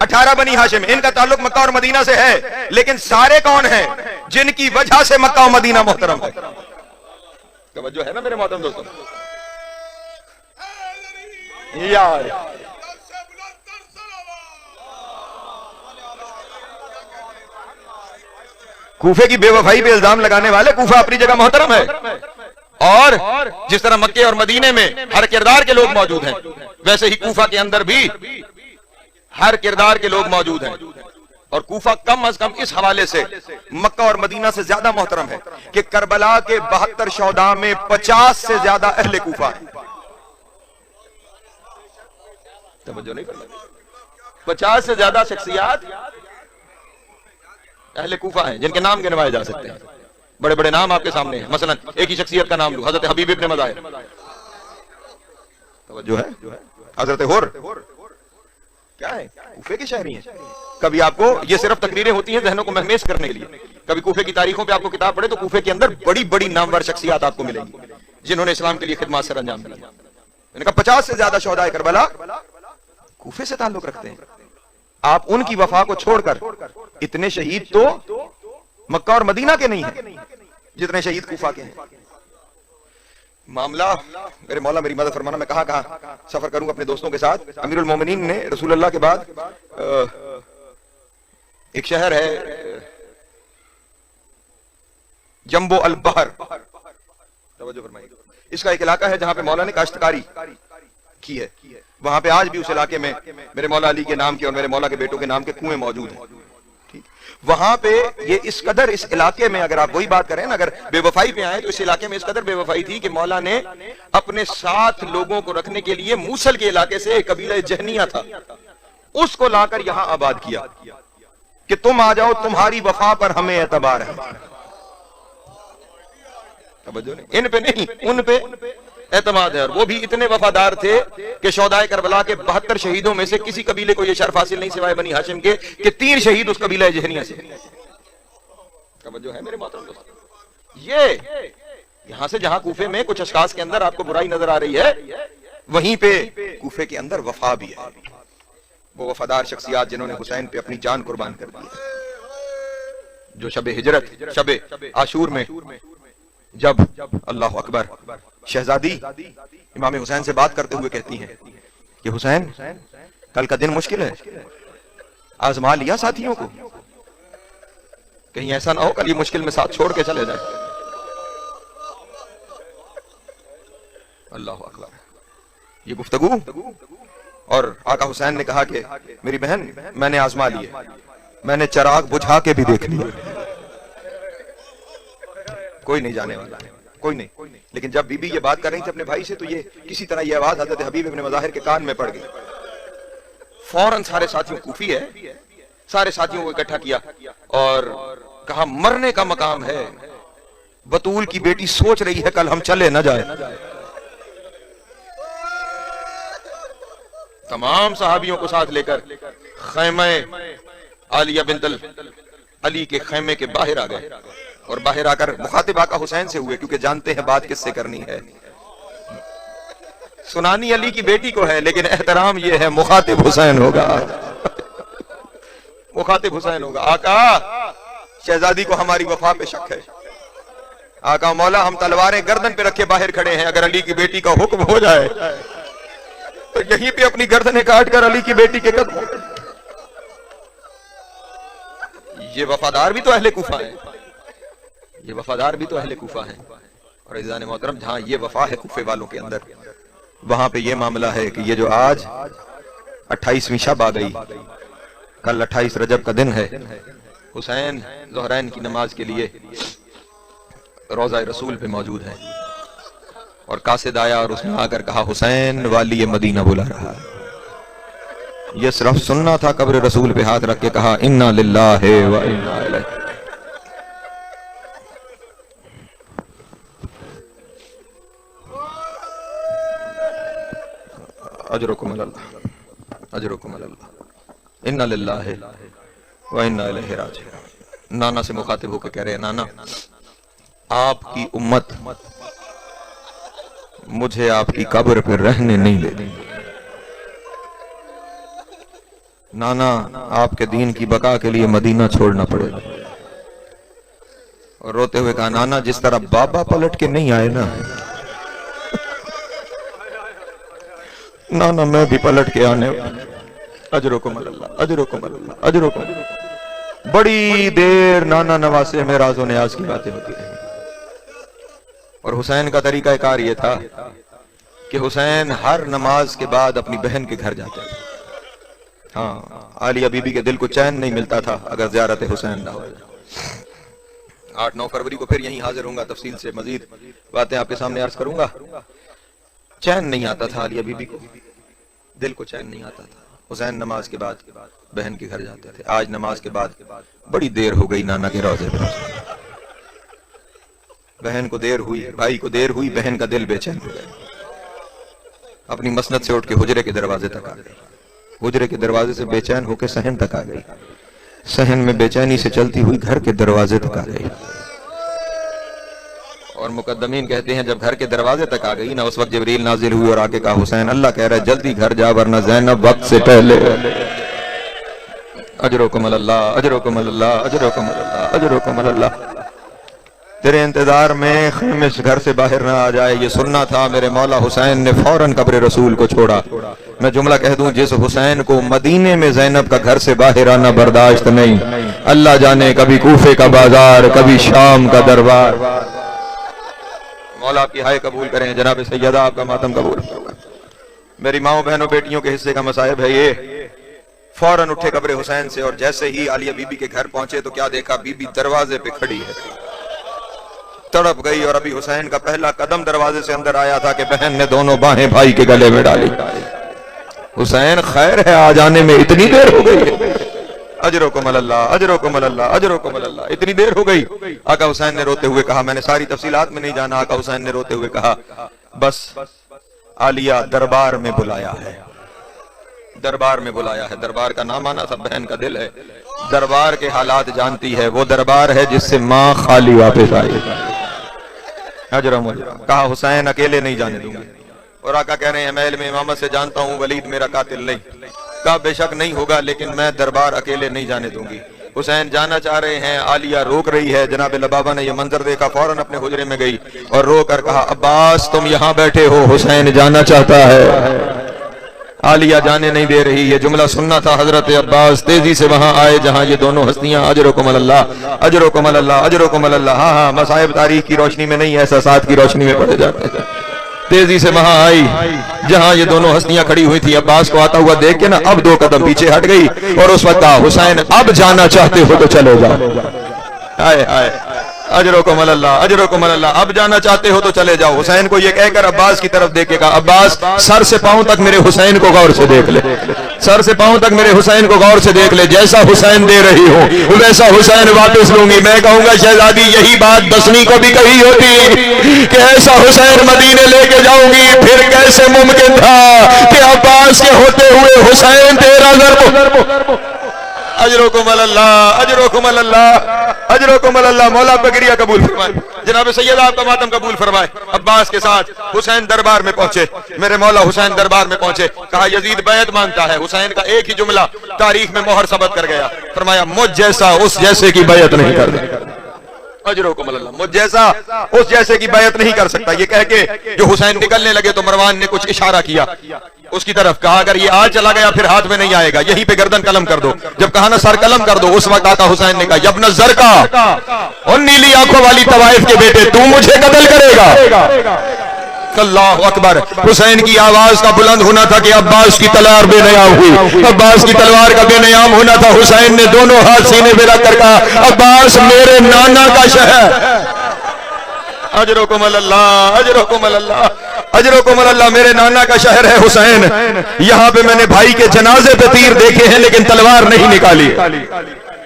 18 بنی ہاشم. ان کا تعلق مکہ اور مدینہ سے ہے, لیکن سارے کون ہیں جن کی وجہ سے مکہ اور مدینہ محترم ہے؟ توجہ ہے نا میرے محترم دوستوں؟ یار کوفے کی بے وفائی پہ الزام لگانے والے, کوفہ اپنی جگہ محترم ہے, اور جس طرح مکے اور مدینے میں ہر کردار کے لوگ موجود ہیں, ویسے ہی کوفہ کے اندر بھی ہر کردار کے لوگ موجود ہیں. اور کوفہ کم از کم اس حوالے سے مکہ اور مدینہ سے زیادہ محترم ہے کہ کربلا کے 72 شہداء میں 50 سے زیادہ اہل کوفہ ہیں. توجہ نہیں کرنا, 50 سے زیادہ شخصیات اہل کوفہ ہیں جن کے نام گنوائے جا سکتے ہیں. بڑے بڑے نام آپ کے سامنے ہیں. مثلا ایک ہی شخصیت کا نام لو, حضرت حبیب ابن مظاہر. توجہ ہے؟ حضرت ہور کیا ہے؟ کوفے کے شہری ہیں. کبھی آپ کو یہ صرف تقریریں ہوتی ہیں ذہنوں کو مہمیز کرنے کے لیے, کبھی کوفے کی تاریخوں پہ آپ کو کتاب پڑھے تو کوفے کے اندر بڑی بڑی نامور شخصیات آپ کو ملیں گی جنہوں نے اسلام کے لیے خدمات سر انجام دی. میں نے کہا 50 سے زیادہ شہدائے کربلا کوفے سے تعلق رکھتے ہیں. آپ ان کی وفا کو چھوڑ کر, اتنے شہید تو مکہ اور مدینہ کے نہیں ہیں جتنے شہید کوفہ کے ہیں. معاملہ میرے مولا میری مدد فرمانا, میں کہاں سفر کروں اپنے دوستوں کے ساتھ. امیر المومنین نے رسول اللہ کے بعد ایک شہر ہے جنبو البحر, توجہ فرمائیے, اس کا ایک علاقہ ہے جہاں پہ مولا نے کاشتکاری کی ہے. وہاں پہ آج بھی اس علاقے میں میرے مولا علی کے نام کے اور میرے مولا کے بیٹوں کے نام کے کنویں موجود ہیں. وہاں پہ یہ اس قدر, اس علاقے میں اگر آپ وہی بات کریں نا, اگر بے وفائی پہ آئیں تو اس علاقے میں اس قدر بے وفائی تھی کہ مولا نے اپنے ساتھ لوگوں کو رکھنے کے لیے موصل کے علاقے سے ایک قبیلہ جہنیہ تھا, اس کو لا کر یہاں آباد کیا کہ تم آ جاؤ, تمہاری وفا پر ہمیں اعتبار ہے. ان پہ نہیں, ان پہ اعتماد ہے. اور وہ بھی اتنے وفادار تھے کہ شہدائے کربلا کے 72 شہیدوں میں سے کسی قبیلے کو یہ شرف حاصل نہیں سوائے بنی ہاشم کے کہ 3 شہید اس قبیلہ جہنیہ سے. توجہ ہے میرے محترم دوستو؟ یہ یہاں سے جہاں کوفے میں کچھ اشخاص کے اندر آپ کو برائی نظر آ رہی ہے, وہیں پہ کوفے کے اندر وفا بھی ہے. وہ وفادار شخصیات جنہوں نے حسین پہ اپنی جان قربان کر دی, جو شب ہجرت, شب عاشور میں جب اللہ اکبر شہزادی امام حسین سے بات کرتے ہوئے کہتی ہیں کہ حسین کل کا دن مشکل ہے, آزما لیا ساتھیوں کو, کہیں ایسا نہ ہو کل یہ مشکل میں ساتھ چھوڑ کے چلے جائے. اللہ اکبر. یہ گفتگو. اور آقا حسین نے کہا کہ میری بہن میں نے آزما لیے, میں نے چراغ بجھا کے بھی دیکھ لیا, کوئی نہیں جانے والا, کوئی نہیں. لیکن جب بی بی یہ بات کر رہی تھی اپنے بھائی سے تو یہ کسی طرح یہ آواز حضرت حبیب ابن مظاہر کے کان میں پڑ گئی. فوراً سارے ساتھیوں, کوفی ہے, سارے ساتھیوں کو اکٹھا کیا اور کہا مرنے کا مقام ہے, بطول کی بیٹی سوچ رہی ہے کل ہم چلے نہ جائے. تمام صحابیوں کو ساتھ لے کر خیمہ عالیہ بنت علی کے خیمے کے باہر آ گئے, اور باہر آ کر مخاطب آقا حسین سے ہوئے, کیونکہ جانتے ہیں بات کس سے کرنی ہے. سنانی علی کی بیٹی کو ہے, لیکن احترام یہ ہے مخاطب حسین ہوگا, مخاطب حسین ہوگا. آقا شہزادی کو ہماری وفا پہ شک ہے. آقا مولا ہم تلواریں گردن پہ رکھے باہر کھڑے ہیں, اگر علی کی بیٹی کا حکم ہو جائے تو یہیں پہ اپنی گردنیں کاٹ کر علی کی بیٹی کے قدموں. یہ وفادار بھی تو اہل کوفہ ہیں, یہ وفادار بھی تو اہل کوفہ ہیں. اور عزیزان محترم جہاں یہ وفا ہے کوفے والوں کے اندر, وہاں پہ یہ معاملہ ہے کہ یہ جو آج 28ویں شب آ گئی, کل 28 رجب کا دن ہے, حسین ظہرین کی نماز کے لیے روضہ رسول پہ موجود ہے, اور قاصد آیا اور اس نے آ کر کہا حسین والی مدینہ بلا رہا. یہ صرف سننا تھا, قبر رسول پہ ہاتھ رکھ کے کہا انا للہ و انا الیہ. اجرکم اللہ, اجرکم اللہ, انا للہ و انا الیہ راجعون. نانا سے مخاطب ہو کے کہہ رہے ہیں نانا آپ کی امت مجھے آپ کی قبر پہ رہنے نہیں دیتی. نانا آپ کے دین کی بقا کے لیے مدینہ چھوڑنا پڑے گا. اور روتے ہوئے کہا نانا جس طرح بابا پلٹ کے نہیں آئے نا, نانا میں بھی پلٹ کے آنے والا. اجرکم اللہ, اجرکم اللہ, اجرکم. بڑی دیر نانا نواسے میں راز و نیاز کی باتیں ہوتی رہی. اور حسین کا طریقہ کار یہ تھا کہ حسین ہر نماز کے بعد اپنی بہن کے گھر جاتا تھا. ہاں عالیہ بی بی کے دل کو چین نہیں ملتا تھا اگر زیارت حسین نہ ہو. 8-9 فروری کو پھر یہیں حاضر ہوں گا, تفصیل سے مزید باتیں آپ کے سامنے عرض کروں گا. چین نہیں آتا تھا عالیہ بی بی کو, دل کو چین نہیں آتا تھا. حسین نماز کے بعد بہن کے گھر جاتے تھے. آج نماز کے بعد بڑی دیر ہو گئی نانا کے روضے پہ, بہن کو دیر ہوئی, بھائی کو دیر ہوئی, بہن کا دل بے چین ہو گیا. اپنی مسند سے اٹھ کے حجرے کے دروازے تک آ گئی, حجرے کے دروازے سے بے چین ہو کے صحن تک آ گئی, صحن میں بے چینی سے چلتی ہوئی گھر کے دروازے تک آ گئی. اور مقدمین کہتے ہیں جب گھر کے دروازے تک آ گئی نا, اس وقت جبریل نازل ہوئی اور آ کے کہا حسین اللہ کہہ رہا ہے جلدی گھر جا ورنہ زینب وقت سے پہلے. اجرکم اللہ, اجرکم اللہ, اجرکم اللہ, اجرکم اللہ. تیرے انتظار میں خیمے سے گھر سے باہر نہ آ جائے یہ سننا تھا. میرے مولا حسین نے فوراً قبر رسول کو چھوڑا. میں جملہ کہہ دوں جس حسین کو مدینے میں زینب کا گھر سے باہر آنا برداشت نہیں, اللہ جانے کبھی کوفے کا بازار, کبھی شام کا دربار. مولا آپ کی ہائے قبول کریں. جناب سیدہ آپ کا ماتم قبول کریں. میری ماؤں بہنوں بیٹیوں کے حصے کا مصائب ہے یہ. فوراً اٹھے قبر حسین سے, اور جیسے ہی عالیہ بی بی کے گھر پہنچے تو کیا دیکھا, بی بی دروازے پہ کھڑی ہے. تڑپ گئی, اور ابھی حسین کا پہلا قدم دروازے سے اندر آیا تھا کہ بہن نے دونوں باہیں بھائی کے گلے میں ڈالی. حسین خیر ہے آ جانے میں اتنی دیر ہو گئی ہے. اجرکم اللہ, اجرکم اللہ, اجرکم اللہ. اتنی دیر ہو گئی. آقا حسین نے روتے ہوئے کہا, میں نے ساری تفصیلات میں نہیں جانا, آقا حسین نے روتے ہوئے کہا بس عالیہ دربار میں بلایا ہے, دربار میں بلایا ہے. دربار کا نام آنا تھا, بہن کا دل ہے, دربار کے حالات جانتی ہے. وہ دربار ہے جس سے ماں خالی واپس آئی. اجرم کہا حسین اکیلے نہیں جانے دوں گی. اور آقا کہہ رہے ہیں محل میں امامت سے جانتا ہوں ولید میرا قاتل نہیں. کہا بے شک نہیں ہوگا, لیکن میں دربار اکیلے نہیں جانے دوں گی. حسین جانا چاہ رہے ہیں, عالیہ روک رہی ہے. جناب لبابہ نے یہ منظر دیکھا, فوراً اپنے حجرے میں گئی اور رو کر کہا عباس تم یہاں بیٹھے ہو, حسین جانا چاہتا ہے. عالیہ جانے نہیں دے رہی. یہ جملہ سننا تھا. حضرت عباس تیزی سے وہاں آئے جہاں یہ دونوں ہستیاں. اجرکم اللہ, اجرکم اللہ, اجرکم اللہ. ہاں مصائب تاریخ کی روشنی میں نہیں, احساسات کی روشنی میں پڑے جاتے ہیں. تیزی سے وہاں آئی جہاں یہ دونوں ہستیاں کھڑی ہوئی تھی. عباس کو آتا ہوا دیکھ کے نا اب 2 قدم پیچھے ہٹ گئی اور اس وقت کہا حسین اب جانا چاہتے ہو تو چلو جاؤ. آئے آئے اجرکم اللہ اجرکم اللہ. اب جانا چاہتے ہو تو چلے جاؤ. حسین کو یہ کہہ کر عباس کی طرف دیکھے گا عباس سر سے پاؤں تک میرے حسین کو غور سے دیکھ لے, سر سے پاؤں تک میرے حسین کو غور سے دیکھ لے. جیسا حسین دے رہی ہوں ویسا حسین واپس لوں گی. میں کہوں گا شہزادی یہی بات دسویں کو بھی کہی ہوتی کہ ایسا حسین مدینے لے کے جاؤں گی. پھر کیسے ممکن تھا کہ عباس کے ہوتے ہوئے حسین تیرا ضرب. اجرکم اللہ اجرکم اللہ اجرکم اللہ. مولا بکریہ قبول فرمائے. جناب سید آپ کا ماتم قبول فرمائے. عباس کے ساتھ حسین دربار میں پہنچے. میرے مولا حسین دربار میں پہنچے. کہا یزید بیعت مانگتا ہے. حسین کا ایک ہی جملہ تاریخ میں مہر ثبت کر گیا. فرمایا مجھ جیسا اس جیسے کی بیعت نہیں کر دے. اجرکم اللہ. مجھ جیسا اس جیسے کی بیعت نہیں کر سکتا. یہ کہہ کے جو حسین نکلنے لگے تو مروان نے کچھ اشارہ کیا اس کی طرف. کہا اگر یہ آج چلا گیا پھر ہاتھ میں نہیں آئے گا, یہیں پہ گردن قلم کر دو. جب کہا نا سر قلم کر دو اس وقت آقا حسین نے کہا یبن زرقا اور نیلی آنکھوں والی طوائف کے بیٹے تو مجھے قتل کرے گا. اللہ اکبر. حسین کی آواز کا بلند ہونا تھا کہ عباس کی تلوار بے نیام ہوئی. عباس کی تلوار کا بے نیام ہونا تھا. حسین نے دونوں ہاتھ سینے پہ رکھ کر کہا عباس میرے نانا کا شہر. اجرکم اللہ اجرکم اللہ اجرکم اللہ. میرے نانا کا شہر ہے حسین. یہاں پہ میں نے بھائی کے جنازے پہ تیر دیکھے ہیں لیکن تلوار نہیں نکالی.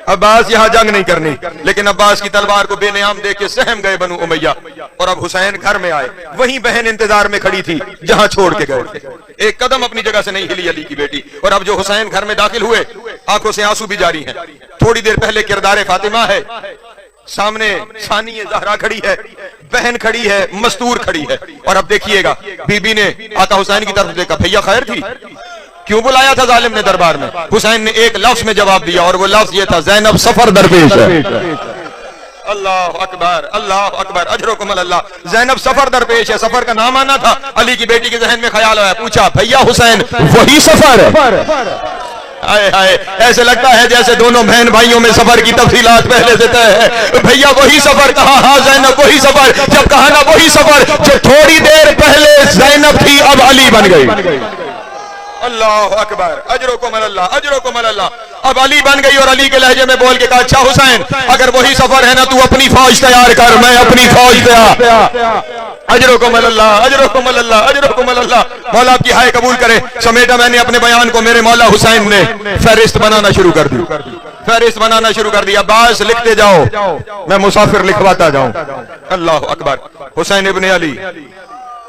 عباس یہاں جنگ نہیں کرنی, لیکن عباس کی تلوار کو بے نیام دیکھ کے سہم گئے بنو امیہ. اور اب حسین گھر میں آئے. وہیں بہن انتظار میں کھڑی تھی جہاں چھوڑ کے گئے تھے. ایک قدم اپنی جگہ سے نہیں ہلی علی کی بیٹی. اور اب جو حسین گھر میں داخل ہوئے آنکھوں سے آنسو بھی جاری ہیں. تھوڑی دیر پہلے کردار فاطمہ ہے, سامنے ثانی زہرا کھڑی ہے, بہن کھڑی ہے, مستور کھڑی ہے. اور اب دیکھیے گا بی بی نے آقا حسین کی طرف دیکھا. بھیا خیر تھی؟ کیوں بلایا تھا ظالم نے دربار میں؟ حسین نے ایک لفظ میں جواب دیا اور وہ لفظ یہ تھا زینب سفر درپیش ہے. اللہ اکبر اللہ اکبر اجرکم اللہ. زینب سفر درپیش ہے. سفر کا نام آنا تھا. علی کی بیٹی کے ذہن میں خیال آیا. پوچھا بھیا حسین وہی سفر ہے؟ آئے آئے ایسے لگتا ہے جیسے دونوں بہن بھائیوں میں سفر کی تفصیلات پہلے سے طے ہے. بھیا وہی سفر. کہا ہاں زینب وہی سفر. جب کہا نا وہی سفر جو تھوڑی دیر پہلے زینب تھی اب علی بن گئی. اللہ اکبر اجرکم اللہ اجرکم اللہ. اب علی بن گئی اور علی کے لہجے میں بول کے کہا اچھا حسین اگر وہی سفر ہے نا تو اپنی فوج تیار کر, میں اپنی فوج تیار. اجرکم اللہ اجرکم اللہ اجرکم اللہ. مولا آپ کی ہائے قبول کرے. سمیٹا میں نے اپنے بیان کو. میرے مولا حسین نے فہرست بنانا شروع کر دی. فہرست بنانا شروع کر دیا. عباس لکھتے جاؤ میں مسافر لکھواتا جاؤں. اللہ اکبر. حسین ابن علی,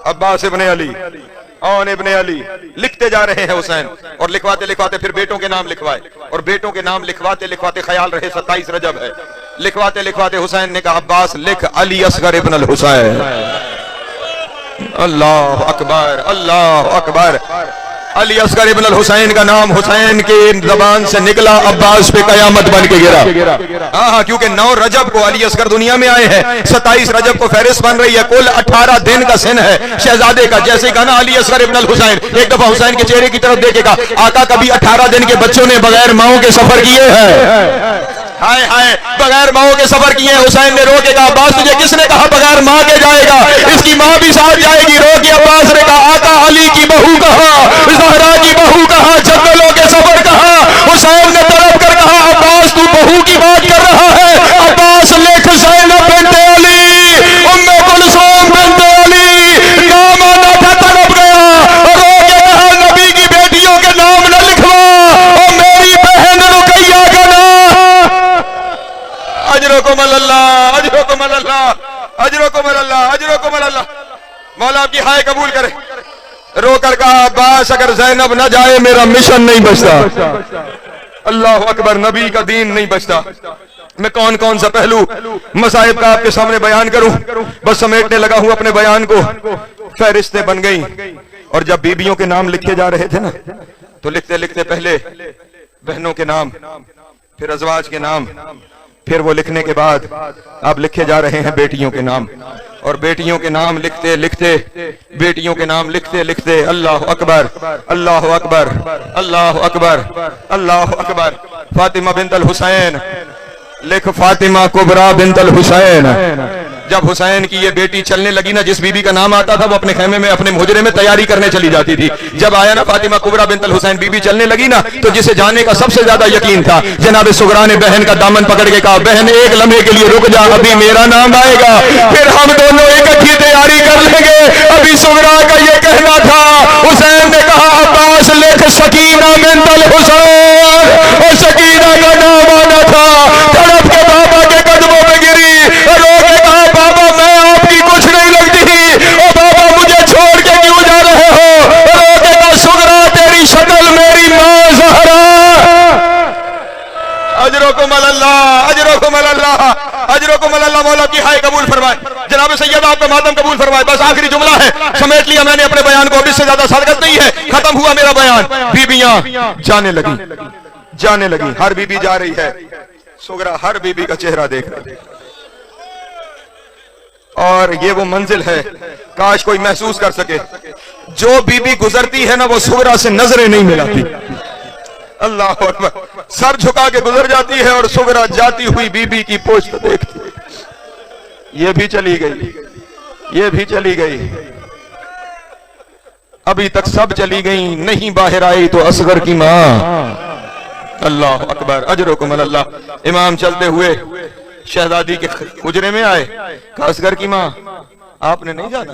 عباس ابن علی, اون ابن علی لکھتے جا رہے ہیں حسین. اور لکھواتے لکھواتے پھر بیٹوں کے نام لکھوائے. اور بیٹوں کے نام لکھواتے لکھواتے خیال رہے 27 رجب ہے. لکھواتے لکھواتے حسین نے کہا عباس لکھ علی اصغر ابن الحسین. اللہ اکبر اللہ اکبر. علی اصغر ابن الحسین کا نام حسین کی زبان سے نکلا, عباس پہ قیامت بن کے گرا. ہاں کیونکہ 9 رجب کو علی اصغر دنیا میں آئے ہیں. 27 رجب کو فہرست بن رہی ہے. کل 18 دن کا سن ہے شہزادے کا. جیسے کہا نا علی اصغر ابن الحسین, ایک دفعہ حسین کے چہرے کی طرف دیکھے گا. آقا کبھی 18 دن کے بچوں نے بغیر ماؤں کے سفر کیے ہیں؟ ہائے ہائے بغیر ماں کے سفر کیے. حسین نے رو کے کہا عباس تجھے کس نے کہا بغیر ماں کے جائے گا؟ اس کی ماں بھی ساتھ جائے گی. رو کے عباس نے کہا آقا علی کی بہو کہاں, زہرا کی بہو کہاں, جنگلوں کے سفر کہاں؟ حسین نے طلب کر کہا عباس تو بہو کی بات کر رہا ہے. عباس لکھ زینب بنت علی, ام کلثوم بنت علی. نام آنا تھا طلب گیا. رو کے کہا نبی کی بیٹیوں کے نام نہ لکھوا, اور میری بہن رقیہ کا نام. اجرکم اللہ اجرکم اللہ اجرکم اللہ اجرکم اللہ. مولا آپ کی ہائے قبول کرے. رو کر کہا عباس اگر زینب نہ جائے میرا مشن نہیں بچتا. اللہ اکبر. نبی کا دین نہیں بچتا. میں کون کون سا پہلو مصائب کا آپ کے سامنے بیان کروں, بس سمیٹنے لگا ہوں اپنے بیان کو. فہرستیں بن گئیں اور جب بیبیوں کے نام لکھے جا رہے تھے نا تو لکھتے لکھتے پہلے بہنوں کے نام, پھر ازواج کے نام, پھر وہ لکھنے کے بعد آپ لکھے جا رہے ہیں بیٹیوں کے نام. اور بیٹیوں کے نام لکھتے لکھتے بیٹیوں کے نام لکھتے لکھتے اللہ اکبر اللہ اکبر اللہ اکبر اللہ اکبر. فاطمہ بنت الحسین لکھ فاطمہ کبریٰ بنت الحسین. جب حسین کی یہ بیٹی چلنے لگی نا، جس بی بی کا نام آتا تھا وہ اپنے خیمے میں اپنے مجرے میں تیاری کرنے چلی جاتی تھی. جب آیا نا فاطمہ کبریٰ بنت الحسین بی بی چلنے لگی نا، تو جسے جانے کا سب سے زیادہ یقین تھا، جناب سغرا نے بہن کا دامن پکڑ کے کہا بہن ایک لمحے کے لیے رک جا، ابھی میرا نام آئے گا، پھر ہم دونوں اکٹھی تیاری کر لیں گے. ابھی سغرا کا یہ کہنا تھا. حسین نے کہا عباس لکھ سکینہ بنت الحسین، اور سکینہ کا نام آنا تھا. تڑپ کے بابا کے قدموں میں گری، رو کے کہا بابا میں آپ کی کچھ نہیں لگتی، اور بابا مجھے چھوڑ کے کیوں جا رہے ہو؟ رو کے کہا سغرا تیری شکل میری ماں زہرا. اجرکم اللہ، اجرکم اللہ، اجرکم اللہ. مولا کی ہائے قبول فرمائے. جناب سید آپ کا ماتم قبول فرمائے. بس آخری جملہ ہے، سمیٹ لیا میں نے اپنے بیان کو، اب اس سے زیادہ صدقت نہیں ہے. ختم ہوا میرا بیان. بیبیاں جانے لگی، جانے لگی. ہر بی بی جا رہی ہے. سغرا ہر بی بی کا چہرہ دیکھ رہی. اور یہ وہ منزل ہے کاش کوئی محسوس کر سکے. جو بی بی گزرتی ہے نا وہ سغرا سے نظریں نہیں ملاتی. اللہ اکبر. سر جھکا کے گزر جاتی ہے اور سغرا جاتی ہوئی بی بی کی پوچھ دیکھتی. یہ بھی چلی گئی، یہ بھی چلی گئی. ابھی تک سب چلی گئی، نہیں باہر آئی تو اصغر کی ماں. اللہ اکبر. اجرکم اللہ. امام چلتے ہوئے شہزادی کے حجرے میں آئے. کہا اصغر کی ماں آپ نے نہیں جانا؟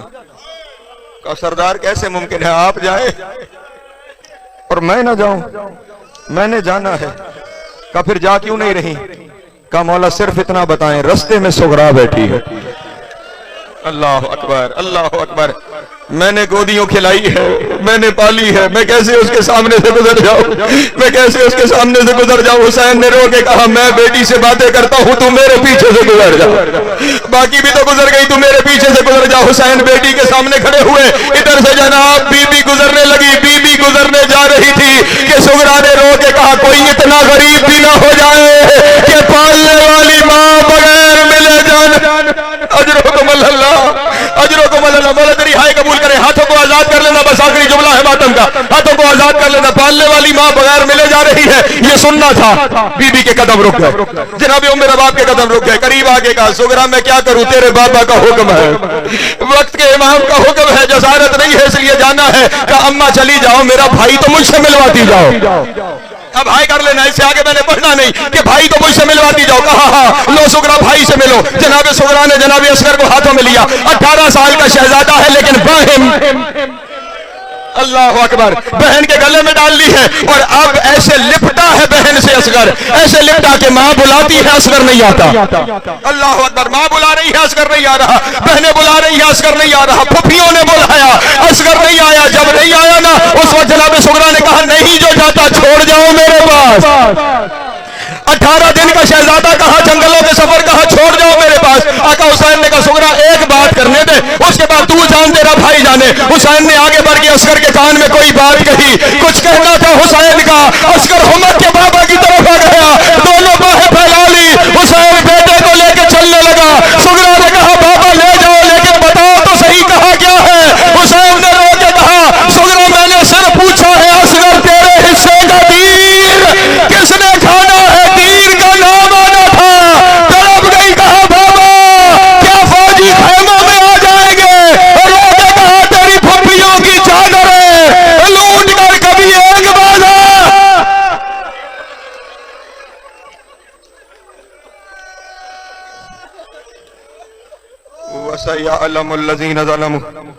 کہا سردار کیسے ممکن ہے آپ جائے اور میں نہ جاؤں؟ میں نے جانا ہے. کہا پھر جا کیوں نہیں رہی؟ کہا مولا صرف اتنا بتائیں رستے میں سغرا بیٹھی ہے. اللہ اکبر، اللہ اکبر. میں نے گودیوں کھلائی ہے، میں نے پالی ہے، میں کیسے اس کے سامنے سے گزر جاؤں؟ میں کیسے اس کے سامنے سے گزر جاؤں؟ حسین نے رو کے کہا میں بیٹی سے باتیں کرتا ہوں، تو میرے پیچھے سے گزر جا. باقی بھی تو گزر گئی، تو میرے پیچھے سے گزر جا. حسین بیٹی کے سامنے کھڑے ہوئے. ادھر سے جناب بی بی گزرنے لگی. بی بی گزرنے جا رہی تھی کہ سغرا نے رو کے کہا کوئی اتنا غریب بھی نہ ہو جائے کہ پالنے والی ماں بغیر ملے جان. اجرکم اللہ، اجرکم اللہ. مولا تیری ہائے قبول کرے. ہاتھوں کو آزاد کر لینا. بس آخری جملہ ہے ماتم کا. ہاتھوں کو آزاد کر لینا. پالنے والی ماں بغیر ملے جا رہی ہے. یہ سننا تھا. بی بی کے قدم رک گئے. جناب ام رباب کے قدم رک گئے. قریب آگے کہا سغرا میں کیا کروں، تیرے بابا کا حکم ہے، وقت کے امام کا حکم ہے، جسارت نہیں ہے اس لیے جانا ہے. کہا اماں چلی جاؤ، میرا بھائی تو مجھ سے ملواتی جاؤ. اب بھائی کر لینا، اس سے آگے میں نے پڑھنا نہیں کہ بھائی تو مجھ سے ملواتی جاؤ. کہا ہاں لو سغرا بھائی سے ملو. جناب سغرا نے جناب اصغر کو ہاتھوں میں لیا. 18 سال کا شہزادہ ہے لیکن باہم. اللہ اکبر. بہن کے گلے میں ڈال لی ہے اور اب ایسے لپٹا ہے بہن سے اصغر، ایسے لپٹا کہ ماں بلاتی ہے اصغر نہیں آتا. اللہ اکبر. ماں بلا رہی ہے اصغر نہیں آ رہا، بہنیں بلا رہی ہے اصغر نہیں آ رہا، پھپھیوں نے بلایا اصغر نہیں آیا. جب نہیں آیا نا اس وقت جناب سغرا نے کہا نہیں جو جاتا چھوڑ جاؤ میرے پاس. 18 دن کا شہزادہ کہا، جنگلوں کے سفر کہا چھوڑ جاؤ میرے پاس. آقا حسین نے کہا سغرا ایک بات کرنے دے، اس کے بعد تو جان تیرا بھائی جانے. حسین نے آگے بڑھ کے اصغر کے کان میں کوئی بات کہی، کچھ کہنا تھا حسین کا. اصغر ہمت کے بابا کی طرف آ گیا، دونوں باہیں پھیلا لی. حسین بیٹے کو لے کے چلنے لگا. سغرا نے کہا بابا لے جاؤ لیکن بتاؤ تو صحیح کہا کیا ہے. حسین نے رو کے کہا سغرا میں نے صرف پوچھا ہے اصغر تیرے حصے کا تیر کس نے کھانا ہے؟ تیر کا نام آنا تھا. تڑپ گئی. کہا بابا کیا فوجی خیموں میں آ جائیں گے؟ رو کے کہا تیری پھپھیوں کی چادریں لوٹ کر کبھی ایک بازا. وَسَيَعْلَمُ الَّذِينَ ظَلَمُوا